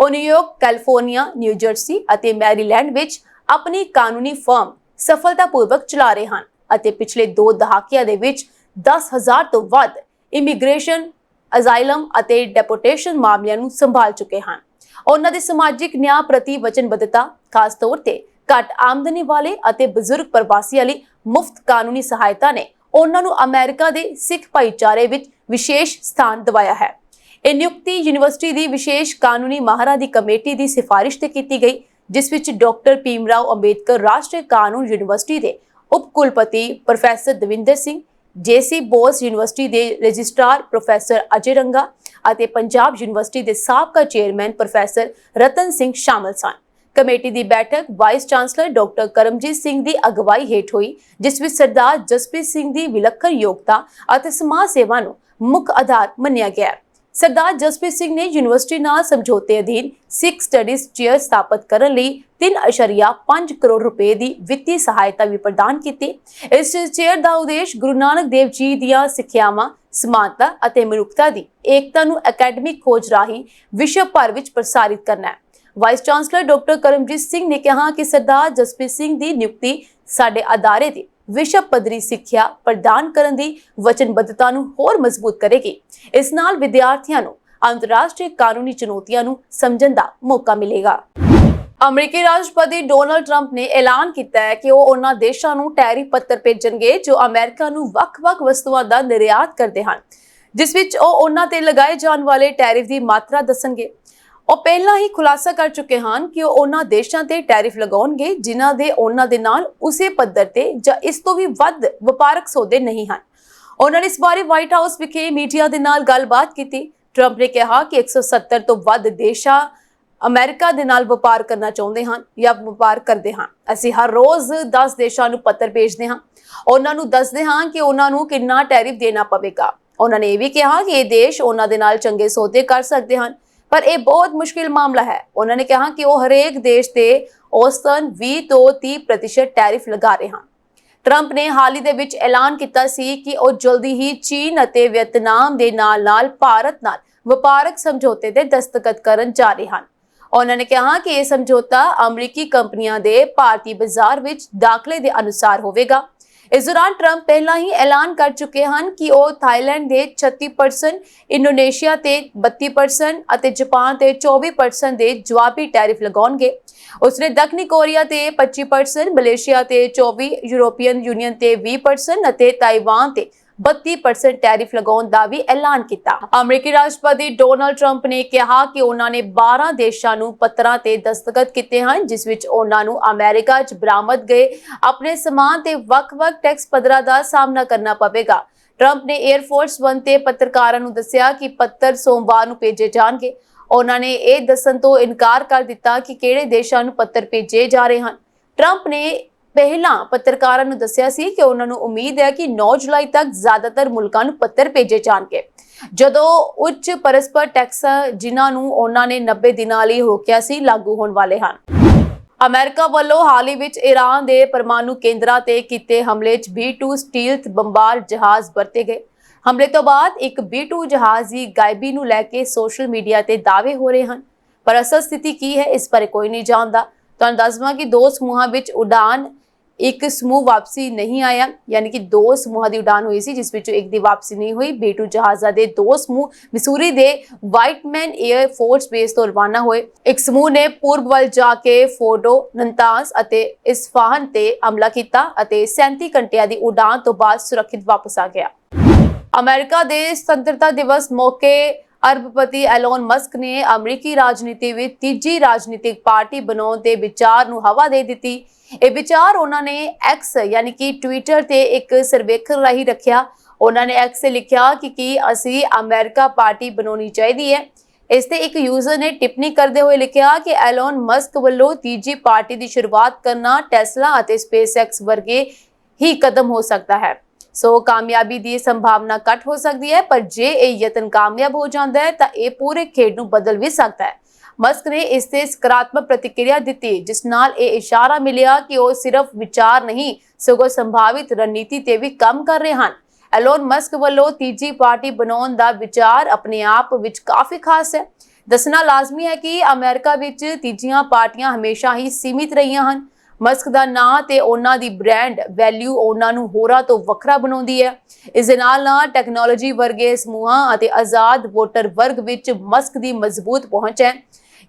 ਉਹ ਨਿਊਯਾਰਕ, ਕੈਲੀਫੋਰਨੀਆ, ਨਿਊ ਜਰਸੀ ਅਤੇ ਮੈਰੀਲੈਂਡ ਵਿੱਚ ਆਪਣੀ ਕਾਨੂੰਨੀ ਫਰਮ ਸਫਲਤਾਪੂਰਵਕ ਚਲਾ ਰਹੇ ਹਨ ਅਤੇ ਪਿਛਲੇ 2 ਦਹਾਕਿਆਂ ਦੇ ਵਿੱਚ 10,000 ਤੋਂ ਵੱਧ ਇਮੀਗ੍ਰੇਸ਼ਨ, ਅਜ਼ਾਈਲਮ ਅਤੇ ਡੈਪੋਟੇਸ਼ਨ ਮਾਮਲਿਆਂ ਨੂੰ ਸੰਭਾਲ ਚੁੱਕੇ ਹਨ। ਉਹਨਾਂ ਦੇ ਸਮਾਜਿਕ ਨਿਆਂ ਪ੍ਰਤੀ ਵਚਨਬੱਧਤਾ, ਖਾਸ ਤੌਰ ਤੇ ਘੱਟ ਆਮਦਨੀ ਵਾਲੇ ਅਤੇ ਬਜ਼ੁਰਗ ਪ੍ਰਵਾਸੀਆਂ ਲਈ ਮੁਫਤ ਕਾਨੂੰਨੀ ਸਹਾਇਤਾ ਨੇ ਉਹਨਾਂ ਨੂੰ ਅਮਰੀਕਾ ਦੇ ਸਿੱਖ ਭਾਈਚਾਰੇ ਵਿੱਚ ਵਿਸ਼ੇਸ਼ ਸਥਾਨ ਦਿਵਾਇਆ ਹੈ। ਇਹ ਨਿਯੁਕਤੀ ਯੂਨੀਵਰਸਿਟੀ ਦੀ ਵਿਸ਼ੇਸ਼ ਕਾਨੂੰਨੀ ਮਾਹਰਾਂ ਦੀ ਕਮੇਟੀ ਦੀ ਸਿਫਾਰਿਸ਼ ਤੇ ਕੀਤੀ ਗਈ, ਜਿਸ ਵਿੱਚ ਡਾਕਟਰ ਭੀਮਰਾਓ ਅੰਬੇਦਕਰ ਰਾਸ਼ਟਰੀ ਕਾਨੂੰਨ ਯੂਨੀਵਰਸਿਟੀ ਦੇ ਉਪ ਕੁਲਪਤੀ professor Davinder Singh, JC Bose university ਦੇ ਰਜਿਸਟਰਾਰ ਪ੍ਰੋਫੈਸਰ ਅਜੇ ਰੰਗਾ ਅਤੇ ਪੰਜਾਬ ਯੂਨੀਵਰਸਿਟੀ ਦੇ ਸਾਬਕਾ ਚੇਅਰਮੈਨ ਪ੍ਰੋਫੈਸਰ ਰਤਨ ਸਿੰਘ ਸ਼ਾਮਲ ਸਨ। ਕਮੇਟੀ ਦੀ ਬੈਠਕ vice chancellor doctor Karamjit Singh ਦੀ ਅਗਵਾਈ ਹੇਠ ਹੋਈ, ਜਿਸ ਵਿੱਚ ਸਰਦਾਰ ਜਸਪ੍ਰੀਤ ਸਿੰਘ ਦੀ ਵਿਲੱਖਣ ਯੋਗਤਾ ਅਤੇ ਸਮਾਜ ਸੇਵਾ ਨੂੰ ਮੁੱਖ ਆਧਾਰ ਮੰਨਿਆ ਗਿਆ। ਸਰਦਾਰ ਜਸਪ੍ਰੀਤ ਸਿੰਘ ਨੇ ਯੂਨੀਵਰਸਿਟੀ ਨਾਲ ਸਮਝੌਤੇ ਅਧੀਨ ਸਿੱਖ ਸਟੱਡੀਜ਼ ਚੇਅਰ ਸਥਾਪਿਤ ਕਰਨ ਲਈ 3.5 ਕਰੋੜ ਰੁਪਏ ਦੀ ਵਿੱਤੀ ਸਹਾਇਤਾ ਵੀ ਪ੍ਰਦਾਨ ਕੀਤੀ। ਇਸ ਚੇਅਰ ਦਾ ਉਦੇਸ਼ ਗੁਰੂ ਨਾਨਕ ਦੇਵ ਜੀ ਦੀਆਂ ਸਿੱਖਿਆਵਾਂ, ਸਮਾਨਤਾ ਅਤੇ ਮਨੁੱਖਤਾ ਦੀ ਏਕਤਾ ਨੂੰ ਅਕੈਡਮਿਕ ਖੋਜ ਰਾਹੀਂ ਵਿਸ਼ਵ ਭਰ ਵਿੱਚ ਪ੍ਰਸਾਰਿਤ ਕਰਨਾ ਹੈ। Vice chancellor doctor Karamjit Singh ਨੇ ਕਿਹਾ ਕਿ ਸਰਦਾਰ ਜਸਪ੍ਰੀਤ ਸਿੰਘ ਦੀ ਨਿਯੁਕਤੀ ਸਾਡੇ ਅਦਾਰੇ ਦੀ ਵਿਸ਼ਵ ਪੱਧਰੀ ਸਿੱਖਿਆ ਪ੍ਰਦਾਨ ਕਰਨ ਦੀ ਵਚਨਬੱਧਤਾ ਨੂੰ ਹੋਰ ਮਜ਼ਬੂਤ ਕਰੇਗੀ। ਇਸ ਨਾਲ ਵਿਦਿਆਰਥੀਆਂ ਨੂੰ ਅੰਤਰਰਾਸ਼ਟਰੀ ਕਾਨੂੰਨੀ ਚੁਣੌਤੀਆਂ ਨੂੰ ਸਮਝਣ ਦਾ ਮੌਕਾ ਮਿਲੇਗਾ। ਅਮਰੀਕੀ ਰਾਸ਼ਟਰਪਤੀ ਡੋਨਾਲਡ ਟਰੰਪ ਨੇ ਐਲਾਨ ਕੀਤਾ ਹੈ ਕਿ ਉਹ ਉਹਨਾਂ ਦੇਸ਼ਾਂ ਨੂੰ ਟੈਰਿਫ ਪੱਤਰ ਭੇਜਣਗੇ ਜੋ ਅਮਰੀਕਾ ਨੂੰ ਵੱਖ-ਵੱਖ ਵਸਤੂਆਂ ਦਾ ਨਿਰਯਾਤ ਕਰਦੇ ਹਨ, ਜਿਸ ਵਿੱਚ ਉਹ ਉਹਨਾਂ ਤੇ ਲਗਾਏ ਜਾਣ ਵਾਲੇ ਟੈਰਿਫ ਦੀ ਮਾਤਰਾ ਦੱਸਣਗੇ। ਉਹ ਪਹਿਲਾਂ ਹੀ ਖੁਲਾਸਾ ਕਰ ਚੁੱਕੇ ਹਨ ਕਿ ਉਹ ਉਹਨਾਂ ਦੇਸ਼ਾਂ ਤੇ ਟੈਰਿਫ ਲਗਾਉਣਗੇ ਜਿਨ੍ਹਾਂ ਦੇ ਉਹਨਾਂ ਦੇ ਨਾਲ ਉਸੇ ਪੱਧਰ ਤੇ ਜਾਂ ਇਸ ਤੋਂ ਵੀ ਵੱਧ ਵਪਾਰਕ ਸੌਦੇ ਨਹੀਂ ਹਨ। ਉਹਨਾਂ ਨੇ ਇਸ ਬਾਰੇ ਵਾਈਟ ਹਾਊਸ ਵਿਖੇ ਮੀਡੀਆ ਦੇ ਨਾਲ ਗੱਲਬਾਤ ਕੀਤੀ। ਟਰੰਪ ਨੇ ਕਿਹਾ ਕਿ 170 ਤੋਂ ਵੱਧ ਦੇਸ਼ਾਂ ਅਮਰੀਕਾ ਦੇ ਨਾਲ ਵਪਾਰ ਕਰਨਾ ਚਾਹੁੰਦੇ ਹਨ ਜਾਂ ਵਪਾਰ ਕਰਦੇ ਹਨ। ਅਸੀਂ ਹਰ ਰੋਜ਼ 10 ਦੇਸ਼ਾਂ ਨੂੰ ਪੱਤਰ ਭੇਜਦੇ ਹਾਂ, ਉਹਨਾਂ ਨੂੰ ਦੱਸਦੇ ਹਾਂ ਕਿ ਉਹਨਾਂ ਨੂੰ ਕਿੰਨਾ ਟੈਰਿਫ ਦੇਣਾ ਪਵੇਗਾ। ਉਹਨਾਂ ਨੇ ਇਹ ਵੀ ਕਿਹਾ ਕਿ ਇਹ ਦੇਸ਼ ਉਹਨਾਂ ਦੇ ਨਾਲ ਚੰਗੇ ਸੌਦੇ ਕਰ ਸਕਦੇ ਹਨ, ਪਰ ਇਹ ਬਹੁਤ ਮੁਸ਼ਕਿਲ ਮਾਮਲਾ ਹੈ। ਉਹਨਾਂ ਨੇ ਕਿਹਾ ਕਿ ਉਹ ਹਰੇਕ ਦੇਸ਼ ਤੇ ਔਸਤਨ 20 ਤੋਂ 30% ਟੈਰਿਫ ਲਗਾ ਰਹੇ ਹਨ। ਟਰੰਪ ਨੇ ਹਾਲ ਹੀ ਦੇ ਵਿੱਚ ਐਲਾਨ ਕੀਤਾ ਸੀ ਕਿ ਉਹ ਜਲਦੀ ਹੀ ਚੀਨ ਅਤੇ ਵੀਅਤਨਾਮ ਦੇ ਨਾਲ-ਨਾਲ ਭਾਰਤ ਨਾਲ ਵਪਾਰਕ ਸਮਝੌਤੇ ਤੇ ਦਸਤਖਤ ਕਰਨ ਜਾ ਰਹੇ ਹਨ। ਉਹਨਾਂ ਨੇ ਕਿਹਾ ਕਿ ਇਹ ਸਮਝੌਤਾ ਅਮਰੀਕੀ ਕੰਪਨੀਆਂ ਦੇ ਭਾਰਤੀ ਬਾਜ਼ਾਰ ਵਿੱਚ ਦਾਖਲੇ ਦੇ ਅਨੁਸਾਰ ਹੋਵੇਗਾ। ਇਸ ਦੌਰਾਨ ਟਰੰਪ ਪਹਿਲਾਂ ਹੀ ਐਲਾਨ ਕਰ ਚੁੱਕੇ ਹਨ ਕਿ ਉਹ ਥਾਈਲੈਂਡ ਦੇ 36%, ਇੰਡੋਨੇਸ਼ੀਆ ਤੇ 32% ਅਤੇ ਜਾਪਾਨ ਤੇ 24% ਦੇ ਜਵਾਬੀ ਟੈਰਿਫ ਲਗਾਉਣਗੇ। ਉਸਨੇ ਦੱਖਣੀ ਕੋਰੀਆ ਤੇ 25%, ਮਲੇਸ਼ੀਆ ਤੇ 24%, ਯੂਰੋਪੀਅਨ ਯੂਨੀਅਨ ਤੇ 20% ਅਤੇ ਤਾਈਵਾਨ ਤੇ 32% ਟੈਰਿਫ ਲਗਾਉਣ ਦਾ ਵੀ ਐਲਾਨ ਕੀਤਾ। ਅਮਰੀਕੀ ਰਾਸ਼ਟਰਪਤੀ ਡੋਨਾਲਡ ਟਰੰਪ ਨੇ ਕਿਹਾ ਕਿ ਉਹਨਾਂ ਨੇ 12 ਦੇਸ਼ਾਂ ਨੂੰ ਪੱਤਰਾਂ ਤੇ ਦਸਤਖਤ ਕੀਤੇ ਹਨ, ਜਿਸ ਵਿੱਚ ਉਹਨਾਂ ਨੂੰ ਅਮਰੀਕਾ 'ਚ ਬਰਾਮਦ ਗਏ ਆਪਣੇ ਸਮਾਨ ਤੇ ਵੱਖ-ਵੱਖ ਟੈਕਸ ਪੱਧਰਾਂ ਦਾ ਸਾਹਮਣਾ ਕਰਨਾ ਪਵੇਗਾ। ਟਰੰਪ ਨੇ 에ਅਰਫੋਰਸ 1 ਤੇ ਪੱਤਰਕਾਰਾਂ ਨੂੰ ਦੱਸਿਆ ਕਿ ਪੱਤਰ ਸੋਮਵਾਰ ਨੂੰ ਭੇਜੇ ਜਾਣਗੇ। ਉਹਨਾਂ ਨੇ ਇਹ ਦੱਸਣ ਤੋਂ ਇਨਕਾਰ ਕਰ ਦਿੱਤਾ ਕਿ ਕਿਹੜੇ ਦੇਸ਼ਾਂ ਨੂੰ ਪੱਤਰ ਭੇਜੇ ਜਾ ਰਹੇ ਹਨ। ਟਰੰਪ ਨੇ ਪਹਿਲਾਂ ਪੱਤਰਕਾਰਾਂ ਨੂੰ ਦੱਸਿਆ ਸੀ ਕਿ ਉਹਨਾਂ ਨੂੰ ਉਮੀਦ ਹੈ ਕਿ 9 ਜੁਲਾਈ ਤੱਕ ਜ਼ਿਆਦਾਤਰ ਮੁਲਕਾਂ ਨੂੰ ਪੱਤਰ ਭੇਜੇ ਜਾਣਗੇ, ਜਦੋਂ ਉੱਚ ਪਰਸਪਰ ਟੈਕਸ ਜਿਨ੍ਹਾਂ ਨੂੰ ਉਹਨਾਂ ਨੇ 90 ਦਿਨਾਂ ਲਈ ਰੋਕਿਆ ਸੀ ਲਾਗੂ ਹੋਣ ਵਾਲੇ ਹਨ। ਅਮਰੀਕਾ ਵੱਲੋਂ ਹਾਲ ਹੀ ਵਿੱਚ ਈਰਾਨ ਦੇ ਪਰਮਾਣੂ ਕੇਂਦਰਾਂ ਤੇ ਕੀਤੇ ਹਮਲੇ 'ਚ B-2 ਸਟੀਲਥ ਬੰਬਾਰ ਜਹਾਜ਼ ਵਰਤੇ ਗਏ। ਹਮਲੇ ਤੋਂ ਬਾਅਦ ਇੱਕ B-2 ਜਹਾਜ਼ ਦੀ ਗਾਇਬੀ ਨੂੰ ਲੈ ਕੇ ਸੋਸ਼ਲ ਮੀਡੀਆ ਤੇ ਦਾਅਵੇ ਹੋ ਰਹੇ ਹਨ, ਪਰ ਅਸਲ ਸਥਿਤੀ ਕੀ ਹੈ ਇਸ ਬਾਰੇ ਕੋਈ ਨਹੀਂ ਜਾਣਦਾ। ਤੁਹਾਨੂੰ ਦੱਸਵਾਂ ਕਿ 2 ਸਮੂਹਾਂ ਵਿੱਚ ਉਡਾਨ, ਇੱਕ ਸਮੂਹ ਵਾਪਸੀ ਨਹੀਂ ਆਇਆ, ਯਾਨੀ ਕਿ 2 ਸਮੂਹਾਂ ਦੀ ਉਡਾਨ ਹੋਈ ਸੀ ਜਿਸ ਵਿੱਚੋਂ ਇੱਕ ਦੀ ਵਾਪਸੀ ਨਹੀਂ ਹੋਈ। B-2 ਜਹਾਜ਼ਾਂ ਦੇ 2 ਸਮੂਹ ਮਿਸੂਰੀ ਦੇ ਵਾਈਟਮੈਨ 에ਅਰ ਫੋਰਸ ਬੇਸ ਤੋਂ ਰਵਾਨਾ ਹੋਏ। ਇੱਕ ਸਮੂਹ ਨੇ ਪੂਰਬ ਵੱਲ ਜਾ ਕੇ ਫੋਰਡੋ, ਨਤਾਂਸ ਅਤੇ ਇਸਫਾਹਾਨ ਤੇ ਹਮਲਾ ਕੀਤਾ ਅਤੇ 37 ਘੰਟਿਆਂ ਦੀ ਉਡਾਨ ਤੋਂ ਬਾਅਦ ਸੁਰੱਖਿਅਤ ਵਾਪਸ ਆ ਗਿਆ। ਅਮਰੀਕਾ ਦੇ ਸੁਤੰਤਰਤਾ ਦਿਵਸ ਮੌਕੇ ਅਰਬਪਤੀ ਐਲੋਨ ਮਸਕ ਨੇ ਅਮਰੀਕੀ ਰਾਜਨੀਤੀ ਵਿੱਚ ਤੀਜੀ ਰਾਜਨੀਤਿਕ ਪਾਰਟੀ ਬਣਾਉਣ ਦੇ ਵਿਚਾਰ ਨੂੰ ਹਵਾ ਦੇ ਦਿੱਤੀ। ਇਹ ਵਿਚਾਰ ਉਹਨਾਂ ਨੇ ਐਕਸ ਯਾਨੀ ਕਿ ਟਵਿੱਟਰ ਤੇ ਇੱਕ ਸਰਵੇਖਣ ਰਾਹੀਂ ਰੱਖਿਆ। ਉਹਨਾਂ ਨੇ ਐਕਸ ਤੇ ਲਿਖਿਆ ਕਿ ਕੀ ਅਸੀਂ ਅਮਰੀਕਾ ਪਾਰਟੀ ਬਣਾਉਣੀ ਚਾਹੀਦੀ ਹੈ। ਇਸ ਤੇ ਇੱਕ ਯੂਜ਼ਰ ਨੇ ਟਿੱਪਣੀ ਕਰਦੇ ਹੋਏ ਲਿਖਿਆ ਕਿ ਐਲੋਨ ਮਸਕ ਵੱਲੋਂ ਤੀਜੀ ਪਾਰਟੀ ਦੀ ਸ਼ੁਰੂਆਤ ਕਰਨਾ ਟੈਸਲਾ ਅਤੇ ਸਪੇਸਐਕਸ ਵਰਗੇ ਹੀ ਕਦਮ ਹੋ ਸਕਦਾ ਹੈ। ਸੋ ਕਾਮਯਾਬੀ ਦੀ ਸੰਭਾਵਨਾ ਘੱਟ ਹੋ ਸਕਦੀ ਹੈ, ਪਰ ਜੇ ਇਹ ਯਤਨ ਕਾਮਯਾਬ ਹੋ ਜਾਂਦਾ ਹੈ ਤਾਂ ਇਹ ਪੂਰੇ ਖੇਡ ਨੂੰ ਬਦਲ ਵੀ ਸਕਦਾ ਹੈ। ਮਸਕ ਨੇ ਇਸ ਤੇ ਸਕਾਰਾਤਮਕ ਪ੍ਰਤੀਕਿਰਿਆ ਦਿੱਤੀ, ਜਿਸ ਨਾਲ ਇਹ ਇਸ਼ਾਰਾ ਮਿਲਿਆ ਕਿ ਉਹ ਸਿਰਫ ਵਿਚਾਰ ਨਹੀਂ ਸਗੋਂ ਸੰਭਾਵਿਤ ਰਣਨੀਤੀ ਤੇ ਵੀ ਕੰਮ ਕਰ ਰਹੇ ਹਨ। ਐਲੋਨ ਮਸਕ ਵੱਲੋਂ ਤੀਜੀ ਪਾਰਟੀ ਬਣਾਉਣ ਦਾ ਵਿਚਾਰ ਆਪਣੇ ਆਪ ਵਿੱਚ ਕਾਫੀ ਖਾਸ ਹੈ। ਦੱਸਣਾ ਲਾਜ਼ਮੀ ਹੈ ਕਿ ਅਮਰੀਕਾ ਵਿੱਚ ਤੀਜੀਆਂ ਪਾਰਟੀਆਂ ਹਮੇਸ਼ਾ ਹੀ ਸੀਮਿਤ ਰਹੀਆਂ ਹਨ। ਮਸਕ ਦਾ ਨਾਂ ਤੇ ਉਹਨਾਂ ਦੀ ਬ੍ਰਾਂਡ ਵੈਲਿਊ ਉਹਨਾਂ ਨੂੰ ਹੋਰਾਂ ਤੋਂ ਵੱਖਰਾ ਬਣਾਉਂਦੀ ਹੈ। ਇਸ ਦੇ ਨਾਲ ਟੈਕਨੋਲੋਜੀ ਵਰਗੇ ਸਮੂਹਾਂ ਅਤੇ ਆਜ਼ਾਦ ਵੋਟਰ ਵਰਗ ਵਿੱਚ ਮਸਕ ਦੀ ਮਜ਼ਬੂਤ ਪਹੁੰਚ ਹੈ।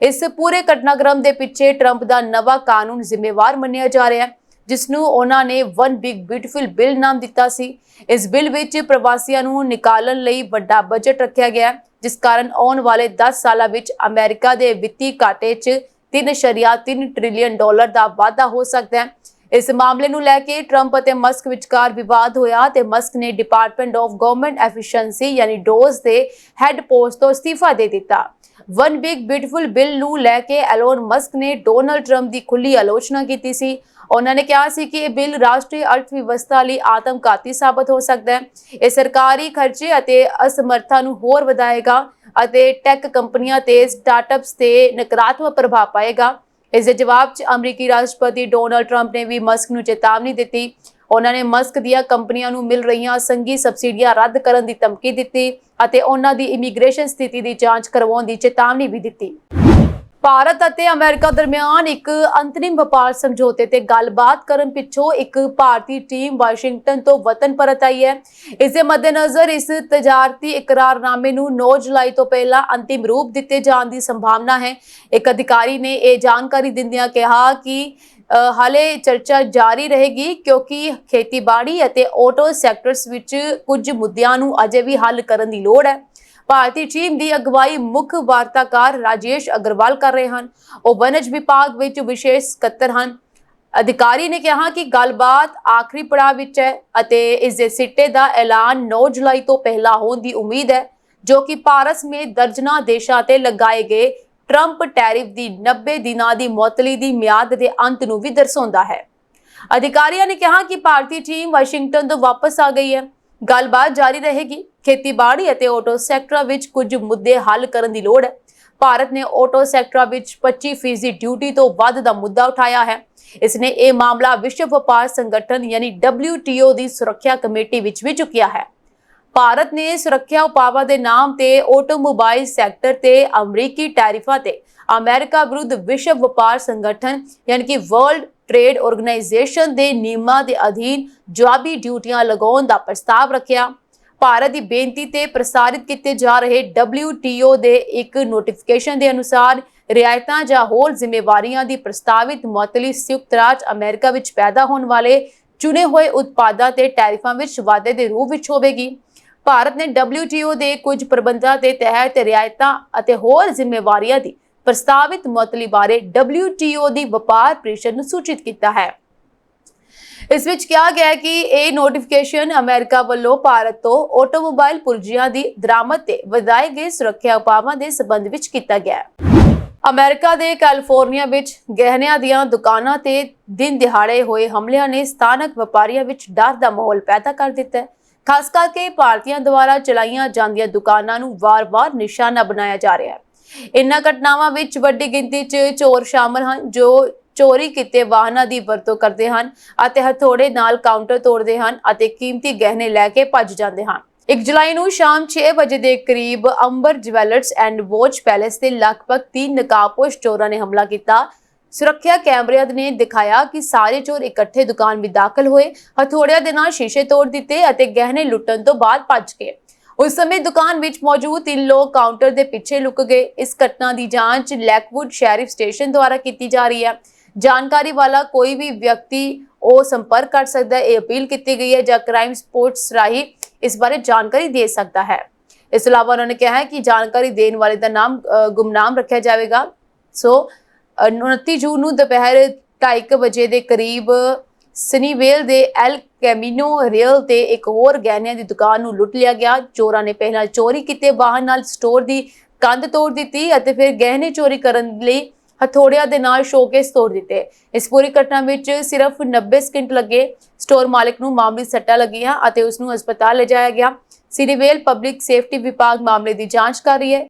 ਇਸ ਪੂਰੇ ਘਟਨਾਕ੍ਰਮ ਦੇ ਪਿੱਛੇ ਟਰੰਪ ਦਾ ਨਵਾਂ ਕਾਨੂੰਨ ਜ਼ਿੰਮੇਵਾਰ ਮੰਨਿਆ ਜਾ ਰਿਹਾ ਹੈ, ਜਿਸ ਨੂੰ ਉਹਨਾਂ ਨੇ ਵਨ ਬਿਗ ਬਿਊਟੀਫੁਲ ਬਿੱਲ ਨਾਮ ਦਿੱਤਾ ਸੀ। ਇਸ ਬਿੱਲ ਵਿੱਚ ਪ੍ਰਵਾਸੀਆਂ ਨੂੰ ਨਿਕਾਲਣ ਲਈ ਵੱਡਾ ਬਜਟ ਰੱਖਿਆ ਗਿਆ, ਜਿਸ ਕਾਰਨ ਆਉਣ ਵਾਲੇ 10 ਸਾਲਾਂ ਵਿੱਚ ਅਮਰੀਕਾ ਦੇ ਵਿੱਤੀ ਘਾਟੇ 'ਚ 3.3 ਟ੍ਰਿਲੀਅਨ ਡਾਲਰ ਦਾ ਵਾਧਾ ਹੋ ਸਕਦਾ ਹੈ। ਇਸ ਮਾਮਲੇ ਨੂੰ ਲੈ ਕੇ ਟਰੰਪ ਅਤੇ ਮਸਕ ਵਿਚਕਾਰ ਵਿਵਾਦ ਹੋਇਆ ਤੇ ਮਸਕ ਨੇ ਡਿਪਾਰਟਮੈਂਟ ਆਫ ਗਵਰਨਮੈਂਟ ਐਫੀਸ਼ੀਐਂਸੀ ਯਾਨੀ ਡੋਜ਼ ਦੇ ਹੈੱਡ ਪੋਸਟ ਤੋਂ ਅਸਤੀਫਾ ਦੇ ਦਿੱਤਾ। ਵਨ ਬਿਗ ਬਿਊਟੀਫੁਲ ਬਿੱਲ ਨੂੰ ਲੈ ਕੇ ਐਲੋਨ ਮਸਕ ਨੇ ਡੋਨਾਲਡ ਟਰੰਪ ਦੀ ਖੁੱਲੀ ਆਲੋਚਨਾ ਕੀਤੀ ਸੀ। ਉਹਨਾਂ ਨੇ ਕਿਹਾ ਸੀ ਕਿ ਇਹ ਬਿੱਲ ਰਾਸ਼ਟਰੀ ਅਰਥ ਵਿਵਸਥਾ ਲਈ ਆਤਮਘਾਤੀ ਸਾਬਤ ਹੋ ਸਕਦਾ ਹੈ। ਇਹ ਸਰਕਾਰੀ ਖਰਚੇ ਅਤੇ ਅਸਮਰਥਾ ਨੂੰ ਹੋਰ ਵਧਾਏਗਾ ਅਤੇ ਟੈਕ ਕੰਪਨੀਆਂ ਤੇ ਸਟਾਰਟਅਪਸ ਤੇ ਨਕਾਰਾਤਮਕ ਪ੍ਰਭਾਵ ਪਾਏਗਾ। ਇਸ ਦੇ ਜਵਾਬ 'ਚ ਅਮਰੀਕੀ ਰਾਸ਼ਟਰਪਤੀ ਡੋਨਾਲਡ ਟਰੰਪ ਨੇ ਵੀ ਮਸਕ ਨੂੰ ਚੇਤਾਵਨੀ ਦਿੱਤੀ। ਉਹਨਾਂ ਨੇ ਮਸਕ ਦੀਆਂ ਕੰਪਨੀਆਂ ਨੂੰ ਮਿਲ ਰਹੀਆਂ ਸੰਘੀ ਸਬਸਿਡੀਆਂ ਰੱਦ ਕਰਨ ਦੀ ਧਮਕੀ ਦਿੱਤੀ ਅਤੇ ਉਹਨਾਂ ਦੀ ਇਮੀਗ੍ਰੇਸ਼ਨ ਸਥਿਤੀ ਦੀ ਜਾਂਚ ਕਰਵਾਉਣ ਦੀ ਚੇਤਾਵਨੀ ਵੀ ਦਿੱਤੀ। ਭਾਰਤ ਅਤੇ ਅਮਰੀਕਾ ਦਰਮਿਆਨ ਇੱਕ ਅੰਤਰਿਮ ਵਪਾਰ ਸਮਝੌਤੇ ਤੇ ਗੱਲਬਾਤ ਕਰਨ ਪਿੱਛੋਂ ਇੱਕ ਭਾਰਤੀ ਟੀਮ ਵਾਸ਼ਿੰਗਟਨ ਤੋਂ ਵਤਨ ਪਰਤ ਆਈ ਹੈ। ਇਸ ਦੇ ਮੱਦੇਨਜ਼ਰ ਇਸ ਤਜਾਰਤੀ ਇਕਰਾਰਨਾਮੇ ਨੂੰ 9 ਜੁਲਾਈ ਤੋਂ ਪਹਿਲਾਂ ਅੰਤਿਮ ਰੂਪ ਦਿੱਤੇ ਜਾਣ ਦੀ ਸੰਭਾਵਨਾ ਹੈ। ਇੱਕ ਅਧਿਕਾਰੀ ਨੇ ਇਹ ਜਾਣਕਾਰੀ ਦਿੰਦਿਆਂ ਕਿਹਾ ਕਿ ਹਾਲੇ ਚਰਚਾ ਜਾਰੀ ਰਹੇਗੀ ਕਿਉਂਕਿ ਖੇਤੀਬਾੜੀ ਅਤੇ ਆਟੋ ਸੈਕਟਰਸ ਵਿੱਚ ਕੁਝ ਮੁੱਦਿਆਂ ਨੂੰ ਅਜੇ ਵੀ ਹੱਲ ਕਰਨ ਦੀ ਲੋੜ ਹੈ। ਭਾਰਤੀ ਟੀਮ ਦੀ ਅਗਵਾਈ ਮੁੱਖ ਵਾਰਤਾਕਾਰ ਰਾਜੇਸ਼ ਅਗਰਵਾਲ ਕਰ ਰਹੇ ਹਨ। ਉਹ ਵਣਜ ਵਿਭਾਗ ਵਿੱਚ ਵਿਸ਼ੇਸ਼ ਸਕੱਤਰ ਹਨ। ਅਧਿਕਾਰੀ ਨੇ ਕਿਹਾ ਕਿ ਗੱਲਬਾਤ ਆਖਰੀ ਪੜਾਅ ਵਿੱਚ ਹੈ ਅਤੇ ਇਸ ਦੇ ਸਿੱਟੇ ਦਾ ਐਲਾਨ 9 ਜੁਲਾਈ ਤੋਂ ਪਹਿਲਾਂ ਹੋਣ ਦੀ ਉਮੀਦ ਹੈ, ਜੋ ਕਿ ਭਾਰਤ ਸਮੇਤ ਦਰਜਨਾਂ ਦੇਸ਼ਾਂ ਤੇ ਲਗਾਏ ਗਏ ਟਰੰਪ ਟੈਰਿਫ ਦੀ 90 ਦਿਨਾਂ ਦੀ ਮੁਅੱਤਲੀ ਦੀ ਮਿਆਦ ਦੇ ਅੰਤ ਨੂੰ ਵੀ ਦਰਸਾਉਂਦਾ ਹੈ। ਅਧਿਕਾਰੀਆਂ ਨੇ ਕਿਹਾ ਕਿ ਭਾਰਤੀ ਟੀਮ ਵਾਸ਼ਿੰਗਟਨ ਤੋਂ ਵਾਪਸ ਆ ਗਈ ਹੈ। ਗੱਲਬਾਤ ਜਾਰੀ ਰਹੇਗੀ। ਖੇਤੀਬਾੜੀ ਅਤੇ ਆਟੋ ਸੈਕਟਰਾਂ ਵਿੱਚ ਕੁਝ ਮੁੱਦੇ ਹੱਲ ਕਰਨ ਦੀ ਲੋੜ ਹੈ। ਭਾਰਤ ਨੇ ਆਟੋ ਸੈਕਟਰਾਂ ਵਿੱਚ 25% ਡਿਊਟੀ ਤੋਂ ਵੱਧ ਦਾ ਮੁੱਦਾ ਉਠਾਇਆ ਹੈ। ਇਸ ਨੇ ਇਹ ਮਾਮਲਾ ਵਿਸ਼ਵ ਵਪਾਰ ਸੰਗਠਨ ਯਾਨੀ WTO ਦੀ ਸੁਰੱਖਿਆ ਕਮੇਟੀ ਵਿੱਚ ਵੀ ਚੁੱਕਿਆ ਹੈ। ਭਾਰਤ ਨੇ ਸੁਰੱਖਿਆ ਉਪਾਵਾਂ ਦੇ ਨਾਮ ਤੇ ਆਟੋਮੋਬਾਈਲ ਸੈਕਟਰ ਤੇ ਅਮਰੀਕੀ ਟੈਰਿਫਾਂ ਤੇ ਅਮਰੀਕਾ ਵਿਰੁੱਧ ਵਿਸ਼ਵ ਵਪਾਰ ਸੰਗਠਨ ਯਾਨੀ ਕਿ ਵਰਲਡ ਟ੍ਰੇਡ ਆਰਗੇਨਾਈਜੇਸ਼ਨ ਦੇ ਨਿਯਮਾਂ ਦੇ ਅਧੀਨ ਜਵਾਬੀ ਡਿਊਟੀਆਂ ਲਗਾਉਣ ਦਾ ਪ੍ਰਸਤਾਵ ਰੱਖਿਆ। ਭਾਰਤ ਦੀ ਬੇਨਤੀ ਤੇ ਪ੍ਰਸਾਰਿਤ ਕੀਤੇ ਜਾ ਰਹੇ WTO ਦੇ ਇੱਕ ਨੋਟੀਫਿਕੇਸ਼ਨ ਦੇ ਅਨੁਸਾਰ ਰਿਆਇਤਾਂ ਜਾਂ ਹੋਰ ਜ਼ਿੰਮੇਵਾਰੀਆਂ ਦੀ ਪ੍ਰਸਤਾਵਿਤ ਮੁਅੱਤਲੀ ਸੰਯੁਕਤ ਰਾਜ ਅਮਰੀਕਾ ਵਿੱਚ ਪੈਦਾ ਹੋਣ ਵਾਲੇ ਚੁਣੇ ਹੋਏ ਉਤਪਾਦਾਂ ਤੇ ਟੈਰਿਫਾਂ ਵਿੱਚ ਵਾਧੇ ਦੇ ਰੂਪ ਵਿੱਚ ਹੋਵੇਗੀ। ਭਾਰਤ ਨੇ WTO ਦੇ ਕੁਝ ਪ੍ਰਬੰਧਾਂ ਦੇ ਤਹਿਤ ਰਿਆਇਤਾਂ ਅਤੇ ਹੋਰ ਜ਼ਿੰਮੇਵਾਰੀਆਂ ਦੀ ਪ੍ਰਸਤਾਵਿਤ ਮੁਅੱਤਲੀ ਬਾਰੇ WTO ਦੀ ਵਪਾਰ ਪ੍ਰੀਸ਼ਦ ਨੂੰ ਸੂਚਿਤ ਕੀਤਾ ਹੈ। ਇਸ ਵਿੱਚ ਕਿਹਾ ਗਿਆ ਹੈ ਕਿ ਇਹ ਨੋਟੀਫਿਕੇਸ਼ਨ ਅਮਰੀਕਾ ਵੱਲੋਂ ਭਾਰਤ ਤੋਂ ਆਟੋਮੋਬਾਈਲ ਪੁਰਜਿਆਂ ਦੀ ਦਰਾਮਦ ਤੇ ਵਧਾਏ ਗਏ ਸੁਰੱਖਿਆ ਉਪਾਵਾਂ ਦੇ ਸਬੰਧ ਵਿੱਚ ਕੀਤਾ ਗਿਆ ਹੈ। ਅਮਰੀਕਾ ਦੇ ਕੈਲੀਫੋਰਨੀਆ ਵਿੱਚ ਗਹਿਣਿਆਂ ਦੀਆਂ ਦੁਕਾਨਾਂ ਤੇ ਦਿਨ ਦਿਹਾੜੇ ਹੋਏ ਹਮਲਿਆਂ ਨੇ ਸਥਾਨਕ ਵਪਾਰੀਆਂ ਵਿੱਚ ਡਰ ਦਾ ਮਾਹੌਲ ਪੈਦਾ ਕਰ ਦਿੱਤਾ ਹੈ। ਖਾਸ ਕਰਕੇ ਭਾਰਤੀਆਂ ਦੁਆਰਾ ਚਲਾਈਆਂ ਜਾਂਦੀਆਂ ਦੁਕਾਨਾਂ ਨੂੰ ਵਾਰ-ਵਾਰ ਨਿਸ਼ਾਨਾ ਬਣਾਇਆ ਜਾ ਰਿਹਾ ਹੈ। ਇਨ੍ਹਾਂ ਘਟਨਾਵਾਂ ਵਿੱਚ ਵੱਡੀ ਗਿਣਤੀ 'ਚ ਚੋਰ ਸ਼ਾਮਲ ਹਨ ਜੋ ਚੋਰੀ ਕੀਤੇ ਵਾਹਨਾਂ ਦੀ ਵਰਤੋਂ ਕਰਦੇ ਹਨ ਅਤੇ ਹਥੌੜੇ ਨਾਲ ਕਾਊਂਟਰ ਤੋੜਦੇ ਹਨ ਅਤੇ ਕੀਮਤੀ ਗਹਿਣੇ ਲੈ ਕੇ ਭੱਜ ਜਾਂਦੇ ਹਨ। 1 ਜੁਲਾਈ ਨੂੰ ਸ਼ਾਮ 6 ਵਜੇ ਦੇ ਕਰੀਬ ਅੰਬਰ ਜਵੈਲਰਸ ਐਂਡ ਵਾਚ ਪੈਲੇਸ ਤੇ ਲਗਭਗ 3 ਨਕਾਬਪੋਸ਼ ਚੋਰਾਂ ਨੇ ਹਮਲਾ ਕੀਤਾ। ਸੁਰੱਖਿਆ ਕੈਮਰਿਆਂ ਨੇ ਦਿਖਾਇਆ ਕਿ ਸਾਰੇ ਚੋਰ ਇਕੱਠੇ ਦੁਕਾਨ ਵਿੱਚ ਦਾਖਲ ਹੋਏ, ਹਥੌੜਿਆਂ ਦੇ ਨਾਲ ਸ਼ੀਸ਼ੇ ਤੋੜ ਦਿੱਤੇ ਅਤੇ ਗਹਿਣੇ ਲੁੱਟਣ ਤੋਂ ਬਾਅਦ ਭੱਜ ਗਏ। ਉਸ ਸਮੇਂ ਦੁਕਾਨ ਵਿੱਚ ਮੌਜੂਦ 3 ਲੋਕ ਕਾਊਂਟਰ ਦੇ ਪਿੱਛੇ ਲੁਕ ਗਏ। ਇਸ ਘਟਨਾ ਦੀ ਜਾਂਚ ਲੈਕਵੁੱਡ ਸ਼ੈਰਿਫ ਸਟੇਸ਼ਨ ਦੁਆਰਾ ਕੀਤੀ ਜਾ ਰਹੀ ਹੈ। ਜਾਣਕਾਰੀ ਵਾਲਾ ਕੋਈ ਵੀ ਵਿਅਕਤੀ ਉਹ ਸੰਪਰਕ ਕਰ ਸਕਦਾ ਹੈ। ਇਹ ਅਪੀਲ ਕੀਤੀ ਗਈ ਹੈ ਜਾਂ ਕ੍ਰਾਈਮ ਸਪੋਰਟਸ ਰਾਹੀਂ ਇਸ ਬਾਰੇ ਜਾਣਕਾਰੀ ਦੇ ਸਕਦਾ ਹੈ। ਇਸ ਤੋਂ ਇਲਾਵਾ ਉਹਨਾਂ ਨੇ ਕਿਹਾ ਹੈ ਕਿ ਜਾਣਕਾਰੀ ਦੇਣ ਵਾਲੇ ਦਾ ਨਾਮ ਗੁਮਨਾਮ ਰੱਖਿਆ ਜਾਵੇਗਾ। 29 ਜੂਨ ਨੂੰ ਦੁਪਹਿਰ 2:30 ਵਜੇ ਦੇ ਕਰੀਬ ਸਨੀਵੇਲ ਦੇ ਐਲ ਕੈਮੀਨੋ ਰੇਲ ਤੇ ਇੱਕ ਹੋਰ ਗਹਿਣਿਆਂ ਦੀ ਦੁਕਾਨ ਨੂੰ ਲੁੱਟ ਲਿਆ ਗਿਆ। ਚੋਰਾਂ ਨੇ ਪਹਿਲਾਂ ਚੋਰੀ ਕੀਤੇ ਵਾਹਨ ਨਾਲ ਸਟੋਰ ਦੀ ਕੰਧ ਤੋੜ ਦਿੱਤੀ ਅਤੇ ਫਿਰ ਗਹਿਣੇ ਚੋਰੀ ਕਰਨ ਲਈ ਹਥੌੜਿਆਂ ਦੇ ਨਾਲ ਸ਼ੋਕੇਸ ਤੋੜ ਦਿੱਤੇ। ਇਸ ਪੂਰੀ ਘਟਨਾ ਵਿੱਚ ਸਿਰਫ 90 ਸਕਿੰਟ ਲੱਗੇ। ਸਟੋਰ ਮਾਲਕ ਨੂੰ ਮਾਮੂਲੀ ਸੱਟਾਂ ਲੱਗੀਆਂ ਅਤੇ ਉਸ ਨੂੰ ਹਸਪਤਾਲ ਲਿਜਾਇਆ ਗਿਆ। ਸਨੀਵੇਲ ਪਬਲਿਕ ਸੇਫਟੀ ਵਿਭਾਗ ਮਾਮਲੇ ਦੀ ਜਾਂਚ ਕਰ ਰਹੀ ਹੈ।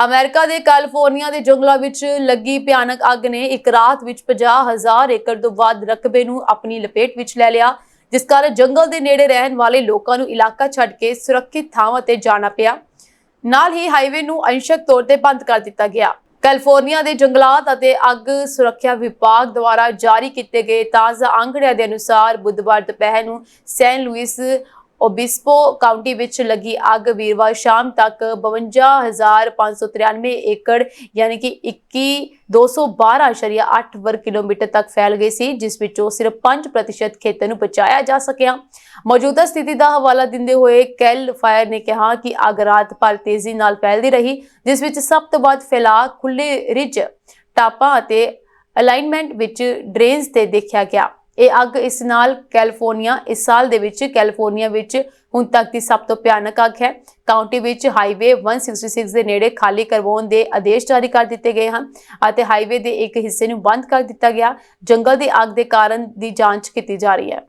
ਅਮਰੀਕਾ ਦੇ ਕੈਲੀਫੋਰਨੀਆ ਦੇ ਜੰਗਲਾਂ ਵਿੱਚ ਲੱਗੀ ਭਿਆਨਕ ਅੱਗ ਨੇ ਇੱਕ ਰਾਤ ਵਿੱਚ 50,000 ਏਕੜ ਤੋਂ ਵੱਧ ਰਕਬੇ ਨੂੰ ਆਪਣੀ ਲਪੇਟ ਵਿੱਚ ਲੈ ਲਿਆ, ਜਿਸ ਕਾਰਨ ਜੰਗਲ ਦੇ ਨੇੜੇ ਰਹਿਣ ਵਾਲੇ ਲੋਕਾਂ ਨੂੰ ਇਲਾਕਾ ਛੱਡ ਕੇ ਸੁਰੱਖਿਅਤ ਥਾਵਾਂ ਤੇ ਜਾਣਾ ਪਿਆ। ਨਾਲ ਹੀ ਹਾਈਵੇ ਨੂੰ ਅੰਸ਼ਕ ਤੌਰ ਤੇ ਬੰਦ ਕਰ ਦਿੱਤਾ ਗਿਆ। ਕੈਲੀਫੋਰਨੀਆ ਦੇ ਜੰਗਲਾਤ ਅਤੇ ਅੱਗ ਸੁਰੱਖਿਆ ਵਿਭਾਗ ਦੁਆਰਾ ਜਾਰੀ ਕੀਤੇ ਗਏ ਤਾਜ਼ਾ ਅੰਕੜਿਆਂ ਦੇ ਅਨੁਸਾਰ ਬੁੱਧਵਾਰ ਦੁਪਹਿਰ ਨੂੰ ਸੈਨ ਲੁਇਸ ਓਬਿਸਪੋ ਕਾਉਂਟੀ ਵਿੱਚ ਲੱਗੀ ਅੱਗ ਵੀਰਵਾਰ ਸ਼ਾਮ ਤੱਕ 52,593 ਏਕੜ ਯਾਨੀ ਕਿ 21,212.8 ਵਰਗ ਕਿਲੋਮੀਟਰ ਤੱਕ ਫੈਲ ਗਈ ਸੀ, ਜਿਸ ਵਿੱਚੋਂ ਸਿਰਫ 5% ਖੇਤਰ ਨੂੰ ਬਚਾਇਆ ਜਾ ਸਕਿਆ। ਮੌਜੂਦਾ ਸਥਿਤੀ ਦਾ ਹਵਾਲਾ ਦਿੰਦੇ ਹੋਏ ਕੈਲ ਫਾਇਰ ਨੇ ਕਿਹਾ ਕਿ ਅੱਗ ਰਾਤ ਭਰ ਤੇਜ਼ੀ ਨਾਲ ਫੈਲਦੀ ਰਹੀ, ਜਿਸ ਵਿੱਚ ਸਭ ਤੋਂ ਵੱਧ ਫੈਲਾਅ ਖੁੱਲੇ ਰਿਜ ਟਾਪਾਂ ਅਤੇ ਅਲਾਈਨਮੈਂਟ ਵਿੱਚ ਡਰੇਨਸ ਤੇ ਦੇਖਿਆ ਗਿਆ। ਇਹ ਅੱਗ ਇਸ ਸਾਲ ਦੇ ਵਿੱਚ ਕੈਲੀਫੋਰਨੀਆ ਵਿੱਚ ਹੁਣ ਤੱਕ ਦੀ ਸਭ ਤੋਂ ਭਿਆਨਕ ਅੱਗ ਹੈ। ਕਾਉਂਟੀ ਵਿੱਚ ਹਾਈਵੇ 166 ਦੇ ਨੇੜੇ ਖਾਲੀ ਕਰਵਾਉਣ ਦੇ ਆਦੇਸ਼ ਜਾਰੀ ਕਰ ਦਿੱਤੇ ਗਏ ਹਨ ਅਤੇ ਹਾਈਵੇ ਦੇ ਇੱਕ ਹਿੱਸੇ ਨੂੰ ਬੰਦ ਕਰ ਦਿੱਤਾ ਗਿਆ। ਜੰਗਲ ਦੀ ਅੱਗ ਦੇ ਕਾਰਨ ਦੀ ਜਾਂਚ ਕੀਤੀ ਜਾ ਰਹੀ ਹੈ।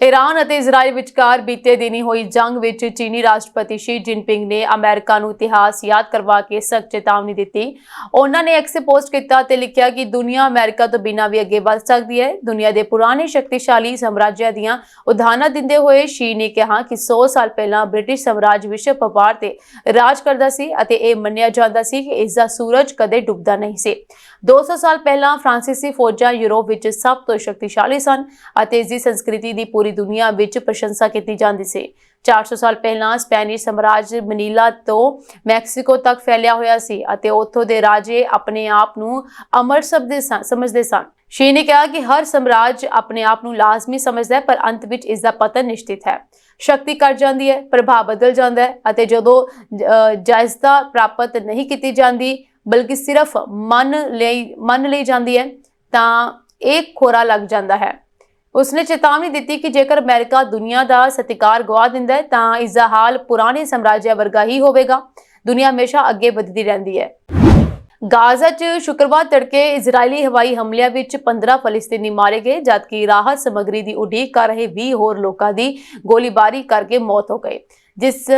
ਈਰਾਨ ਅਤੇ ਇਜ਼ਰਾਈਲ ਵਿਚਕਾਰ ਬੀਤੇ ਦਿਨੀ ਹੋਈ ਜੰਗ ਵਿੱਚ ਚੀਨੀ ਰਾਸ਼ਟਰਪਤੀ ਸ਼ੀ ਜਿਨਪਿੰਗ ਨੇ ਅਮਰੀਕਾ ਨੂੰ ਇਤਿਹਾਸ ਯਾਦ ਕਰਵਾ ਕੇ ਸਖਤ ਚੇਤਾਵਨੀ ਦਿੱਤੀ। ਉਹਨਾਂ ਨੇ ਐਕਸ ਪੋਸਟ ਕੀਤਾ ਤੇ ਲਿਖਿਆ ਕਿ ਦੁਨੀਆ ਅਮਰੀਕਾ ਤੋਂ ਬਿਨਾਂ ਵੀ ਅੱਗੇ ਵਧ ਸਕਦੀ ਹੈ। ਦੁਨੀਆ ਦੇ ਪੁਰਾਣੇ ਸ਼ਕਤੀਸ਼ਾਲੀ ਸਾਮਰਾਜਿਆਂ ਦੀਆਂ ਉਦਾਹਰਨਾਂ ਦਿੰਦੇ ਹੋਏ ਸ਼ੀ ਨੇ ਕਿਹਾ ਕਿ 100 ਸਾਲ ਪਹਿਲਾਂ ਬ੍ਰਿਟਿਸ਼ ਸਾਮਰਾਜ ਵਿਸ਼ਵ ਵਪਾਰ ਤੇ ਰਾਜ ਕਰਦਾ ਸੀ ਅਤੇ ਇਹ ਮੰਨਿਆ ਜਾਂਦਾ ਸੀ ਕਿ ਇਸ ਦਾ ਸੂਰਜ ਕਦੇ ਡੁੱਬਦਾ ਨਹੀਂ ਸੀ। 200 ਸਾਲ ਪਹਿਲਾਂ ਫਰਾਂਸੀਸੀ ਫੌਜਾਂ ਯੂਰਪ ਵਿੱਚ ਸਭ ਤੋਂ ਸ਼ਕਤੀਸ਼ਾਲੀ ਸਨ ਅਤੇ ਇਸ ਦੀ ਸੰਸਕ੍ਰਿਤੀ ਦੀ ਪੂਰੀ ਦੁਨੀਆ ਵਿੱਚ ਪ੍ਰਸ਼ੰਸਾ ਕੀਤੀ ਜਾਂਦੀ ਸੀ। 400 ਸਾਲ ਪਹਿਲਾਂ ਸਪੈਨਿਸ਼ ਸਾਮਰਾਜ ਮਨੀਲਾ ਤੋਂ ਮੈਕਸੀਕੋ ਤੱਕ ਫੈਲਿਆ ਹੋਇਆ ਸੀ ਅਤੇ ਉੱਥੋਂ ਦੇ ਰਾਜੇ ਆਪਣੇ ਆਪ ਨੂੰ ਅਮਰ ਸਮਝਦੇ ਸਨ। ਸ਼ੀ ਨੇ ਕਿਹਾ ਕਿ ਹਰ ਸਾਮਰਾਜ ਆਪਣੇ ਆਪ ਨੂੰ ਲਾਜ਼ਮੀ ਸਮਝਦਾ ਹੈ, ਪਰ ਅੰਤ ਵਿੱਚ ਇਸ ਦਾ ਪਤਨ ਨਿਸ਼ਚਿਤ ਹੈ। ਸ਼ਕਤੀ ਘਟ ਜਾਂਦੀ ਹੈ, ਪ੍ਰਭਾਵ ਬਦਲ ਜਾਂਦਾ ਹੈ ਅਤੇ ਜਦੋਂ ਜਾਇਜ਼ਤਾ ਪ੍ਰਾਪਤ ਨਹੀਂ ਕੀਤੀ ਜਾਂਦੀ ਬਲਕਿ ਸਿਰਫ ਮੰਨ ਲਈ ਜਾਂਦੀ ਹੈ ਤਾਂ ਇਹ ਖੋਰਾ ਲੱਗ ਜਾਂਦਾ ਹੈ। ਉਸਨੇ ਚੇਤਾਵਨੀ ਦਿੱਤੀ ਕਿ ਜੇਕਰ ਅਮਰੀਕਾ ਦੁਨੀਆ ਦਾ ਸਤਿਕਾਰ ਗਵਾ ਦਿੰਦਾ ਹੈ ਤਾਂ ਇਸ ਦਾ ਹਾਲ ਪੁਰਾਣੇ ਸਾਮਰਾਜਿਆਂ ਵਰਗਾ ਹੀ ਹੋਵੇਗਾ। ਦੁਨੀਆ ਹਮੇਸ਼ਾ ਅੱਗੇ ਵਧਦੀ ਰਹਿੰਦੀ ਹੈ। ਗਾਜ਼ਾ 'ਚ ਸ਼ੁੱਕਰਵਾਰ ਤੜਕੇ ਇਜ਼ਰਾਈਲੀ ਹਵਾਈ ਹਮਲਿਆਂ ਵਿੱਚ 15 ਫਲਸਤੀਨੀ ਮਾਰੇ ਗਏ, ਜਦਕਿ ਰਾਹਤ ਸਮੱਗਰੀ ਦੀ ਉਡੀਕ ਕਰ ਰਹੇ 20 ਹੋਰ ਲੋਕਾਂ ਦੀ ਗੋਲੀਬਾਰੀ ਕਰਕੇ ਮੌਤ ਹੋ ਗਈ, ਜਿਸ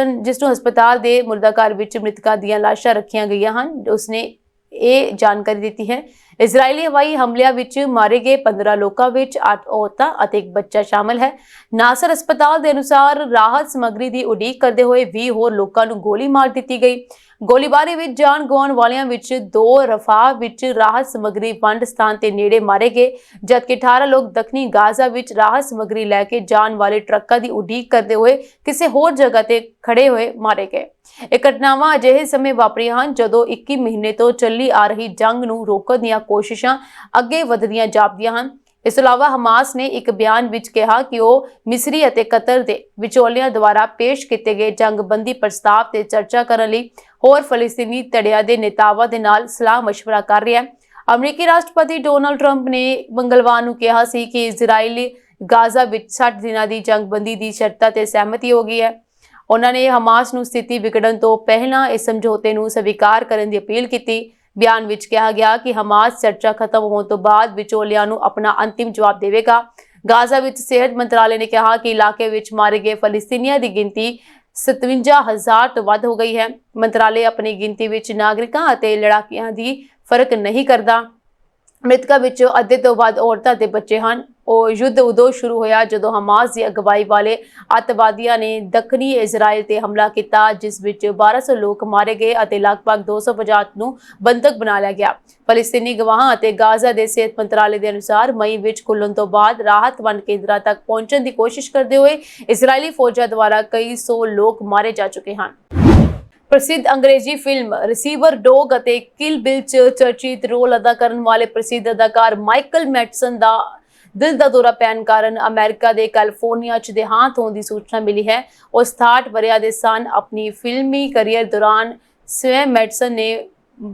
ਨੂੰ ਹਸਪਤਾਲ ਦੇ ਮੁਰਦਾਘਰ ਵਿੱਚ ਮ੍ਰਿਤਕਾਂ ਦੀਆਂ ਲਾਸ਼ਾਂ ਰੱਖੀਆਂ ਗਈਆਂ ਹਨ। ਉਸਨੇ ਇਹ ਜਾਣਕਾਰੀ ਦਿੱਤੀ ਹੈ। ਇਜ਼ਰਾਈਲੀ ਹਵਾਈ ਹਮਲਿਆਂ ਵਿੱਚ ਮਾਰੇ ਗਏ 15 ਲੋਕਾਂ ਵਿੱਚ 8 ਔਰਤਾਂ ਅਤੇ ਇੱਕ ਬੱਚਾ ਸ਼ਾਮਲ ਹੈ। ਨਾਸਰ ਹਸਪਤਾਲ ਦੇ ਅਨੁਸਾਰ ਰਾਹਤ ਸਮੱਗਰੀ ਦੀ ਉਡੀਕ ਕਰਦੇ ਹੋਏ 20 ਹੋਰ ਲੋਕਾਂ ਨੂੰ ਗੋਲੀ ਮਾਰ ਦਿੱਤੀ ਗਈ। ਗੋਲੀਬਾਰੀ ਵਿੱਚ ਜਾਨ ਗਵਾਉਣ ਵਾਲਿਆਂ ਵਿੱਚ 2 ਰਫਾਹ ਵਿੱਚ ਰਾਹਤ ਸਮੱਗਰੀ ਵੰਡ ਸਥਾਨ ਦੇ ਨੇੜੇ ਮਾਰੇ ਗਏ, ਜਦਕਿ 18 ਲੋਕ ਦੱਖਣੀ ਗਾਜ਼ਾ ਵਿੱਚ ਰਾਹਤ ਸਮੱਗਰੀ ਲੈ ਕੇ ਜਾਣ ਵਾਲੇ ਟਰੱਕਾਂ ਦੀ ਉਡੀਕ ਕਰਦੇ ਹੋਏ ਕਿਸੇ ਹੋਰ ਜਗ੍ਹਾ ਤੇ ਖੜੇ ਹੋਏ ਮਾਰੇ ਗਏ। ਇਹ ਘਟਨਾਵਾਂ ਅਜਿਹੇ ਸਮੇਂ ਵਾਪਰੀਆਂ ਹਨ ਜਦੋਂ 21 ਮਹੀਨੇ ਤੋਂ ਚੱਲੀ ਆ ਰਹੀ ਜੰਗ ਨੂੰ ਰੋਕਣ ਦੀਆਂ ਕੋਸ਼ਿਸ਼ਾਂ ਅੱਗੇ ਵਧਦੀਆਂ ਜਾਪਦੀਆਂ ਹਨ। ਇਸ ਤੋਂ ਇਲਾਵਾ ਹਮਾਸ ਨੇ ਇੱਕ ਬਿਆਨ ਵਿੱਚ ਕਿਹਾ ਕਿ ਉਹ ਮਿਸਰੀ ਅਤੇ ਕਤਰ ਦੇ ਵਿਚੋਲਿਆਂ ਦੁਆਰਾ ਪੇਸ਼ ਕੀਤੇ ਗਏ ਜੰਗਬੰਦੀ ਪ੍ਰਸਤਾਵ ਤੇ ਚਰਚਾ ਕਰਨ ਲਈ ਹੋਰ ਫਲਸਤੀਨੀ ਧੜਿਆਂ ਦੇ ਨੇਤਾਵਾਂ ਦੇ ਨਾਲ ਸਲਾਹ ਮਸ਼ਵਰਾ ਕਰ ਰਿਹਾ ਹੈ। ਅਮਰੀਕੀ ਰਾਸ਼ਟਰਪਤੀ ਡੋਨਾਲਡ ਟਰੰਪ ਨੇ ਮੰਗਲਵਾਰ ਨੂੰ ਕਿਹਾ ਸੀ ਕਿ ਇਜ਼ਰਾਈਲ ਗਾਜ਼ਾ ਵਿੱਚ 60 ਦਿਨਾਂ ਦੀ ਜੰਗਬੰਦੀ ਦੀ ਸ਼ਰਤਾਂ ਤੇ ਸਹਿਮਤੀ ਹੋ ਗਈ ਹੈ। ਉਹਨਾਂ ਨੇ ਹਮਾਸ ਨੂੰ ਸਥਿਤੀ ਵਿਗੜਨ ਤੋਂ ਪਹਿਲਾਂ ਇਸ ਸਮਝੌਤੇ ਨੂੰ ਸਵੀਕਾਰ ਕਰਨ ਦੀ ਅਪੀਲ ਕੀਤੀ। ਬਿਆਨ ਵਿੱਚ ਕਿਹਾ ਗਿਆ ਕਿ ਹਮਾਸ ਚਰਚਾ ਖਤਮ ਹੋਣ ਤੋਂ ਬਾਅਦ ਵਿਚੋਲਿਆਂ ਨੂੰ ਆਪਣਾ ਅੰਤਿਮ ਜਵਾਬ ਦੇਵੇਗਾ। ਗਾਜ਼ਾ ਵਿੱਚ ਸਿਹਤ ਮੰਤਰਾਲੇ ਨੇ ਕਿਹਾ ਕਿ ਇਲਾਕੇ ਵਿੱਚ ਮਾਰੇ ਗਏ ਫਲਸਤੀਨੀਆਂ ਦੀ ਗਿਣਤੀ 57,000 ਤੋਂ ਵੱਧ ਹੋ ਗਈ ਹੈ। ਮੰਤਰਾਲੇ ਆਪਣੀ ਗਿਣਤੀ ਵਿੱਚ ਨਾਗਰਿਕਾਂ ਅਤੇ ਲੜਾਕਿਆਂ ਦੀ ਫਰਕ ਨਹੀਂ ਕਰਦਾ। ਮ੍ਰਿਤਕਾਂ ਵਿੱਚੋਂ ਅੱਧੇ ਤੋਂ ਵੱਧ ਔਰਤਾਂ ਤੇ ਬੱਚੇ ਹਨ। ਉਹ ਯੁੱਧ ਉਦੋਂ ਸ਼ੁਰੂ ਹੋਇਆ ਜਦੋਂ ਹਮਾਸ ਦੀ ਅਗਵਾਈ ਵਾਲੇ ਅੱਤਵਾਦੀਆਂ ਨੇ ਦੱਖਣੀ ਇਜ਼ਰਾਈਲ ਤੇ ਹਮਲਾ ਕੀਤਾ, ਜਿਸ ਵਿੱਚ 1200 ਲੋਕ ਮਾਰੇ ਗਏ ਅਤੇ ਲਗਭਗ 250 ਨੂੰ ਬੰਦਕ ਬਣਾ ਲਿਆ ਗਿਆ। ਫਲਸਤੀਨੀ ਗਵਾਹਾਂ ਅਤੇ ਗਾਜ਼ਾ ਦੇ ਸਿਹਤ ਮੰਤਰਾਲੇ ਦੇ ਅਨੁਸਾਰ ਮਈ ਵਿੱਚ ਖੁੱਲਣ ਤੋਂ ਬਾਅਦ ਰਾਹਤ ਵੰਡ ਕੇਂਦਰਾਂ ਤੱਕ ਪਹੁੰਚਣ ਦੀ ਕੋਸ਼ਿਸ਼ ਕਰਦੇ ਹੋਏ ਇਜ਼ਰਾਈਲੀ ਫੌਜਾਂ ਦੁਆਰਾ ਕਈ 100 ਲੋਕ ਮਾਰੇ ਜਾ ਚੁੱਕੇ ਹਨ। ਪ੍ਰਸਿੱਧ ਅੰਗਰੇਜ਼ੀ ਫਿਲਮ ਰਿਸੀਵਰ ਡੌਗ ਅਤੇ ਕਿਲ ਬਿਲ 'ਚ ਚਰਚਿਤ ਰੋਲ ਅਦਾ ਕਰਨ ਵਾਲੇ ਪ੍ਰਸਿੱਧ ਅਦਾਕਾਰ ਮਾਈਕਲ ਮੈਡਸਨ ਦਾ ਦਿਲ ਦਾ ਦੌਰਾ ਪੈਣ ਕਾਰਨ ਅਮਰੀਕਾ ਦੇ ਕੈਲੀਫੋਰਨੀਆ 'ਚ ਦੇਹਾਂਤ ਹੋਣ ਦੀ ਸੂਚਨਾ ਮਿਲੀ ਹੈ। ਉਹ 67 ਵਰ੍ਹਿਆਂ ਦੇ ਸਨ। ਆਪਣੀ ਫਿਲਮੀ ਕਰੀਅਰ ਦੌਰਾਨ ਸਵੈਮ ਮੈਡਸਨ ਨੇ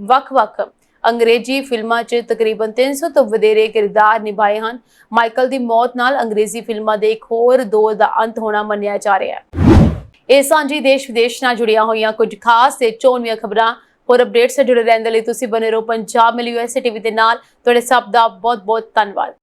ਵੱਖ-ਵੱਖ ਅੰਗਰੇਜ਼ੀ ਫਿਲਮਾਂ 'ਚ ਤਕਰੀਬਨ 300 ਤੋਂ ਵਧੇਰੇ ਕਿਰਦਾਰ ਨਿਭਾਏ ਹਨ। ਮਾਈਕਲ ਦੀ ਮੌਤ ਨਾਲ ਅੰਗਰੇਜ਼ੀ ਫਿਲਮਾਂ ਦੇ ਇੱਕ ਹੋਰ ਦੌਰ ਦਾ ਅੰਤ ਹੋਣਾ ਮੰਨਿਆ ਜਾ ਰਿਹਾ ਹੈ। ਇਹ ਸਾਂਝੀ ਦੇਸ਼ ਵਿਦੇਸ਼ ਨਾਲ ਜੁੜੀਆਂ ਹੋਈਆਂ ਕੁਝ ਖਾਸ ਤੇ ਚੋਣਵੀਆਂ ਖਬਰਾਂ ਹੋਰ ਅਪਡੇਟਸ ਨਾਲ ਜੁੜੇ ਰਹਿਣ ਦੇ ਲਈ ਤੁਸੀਂ ਬਨੇ ਰਹੋ ਪੰਜਾਬ ਮਿਲ USA TV ਦੇ ਨਾਲ। ਤੁਹਾਡੇ ਸਭ ਦਾ ਬਹੁਤ-ਬਹੁਤ ਧੰਨਵਾਦ।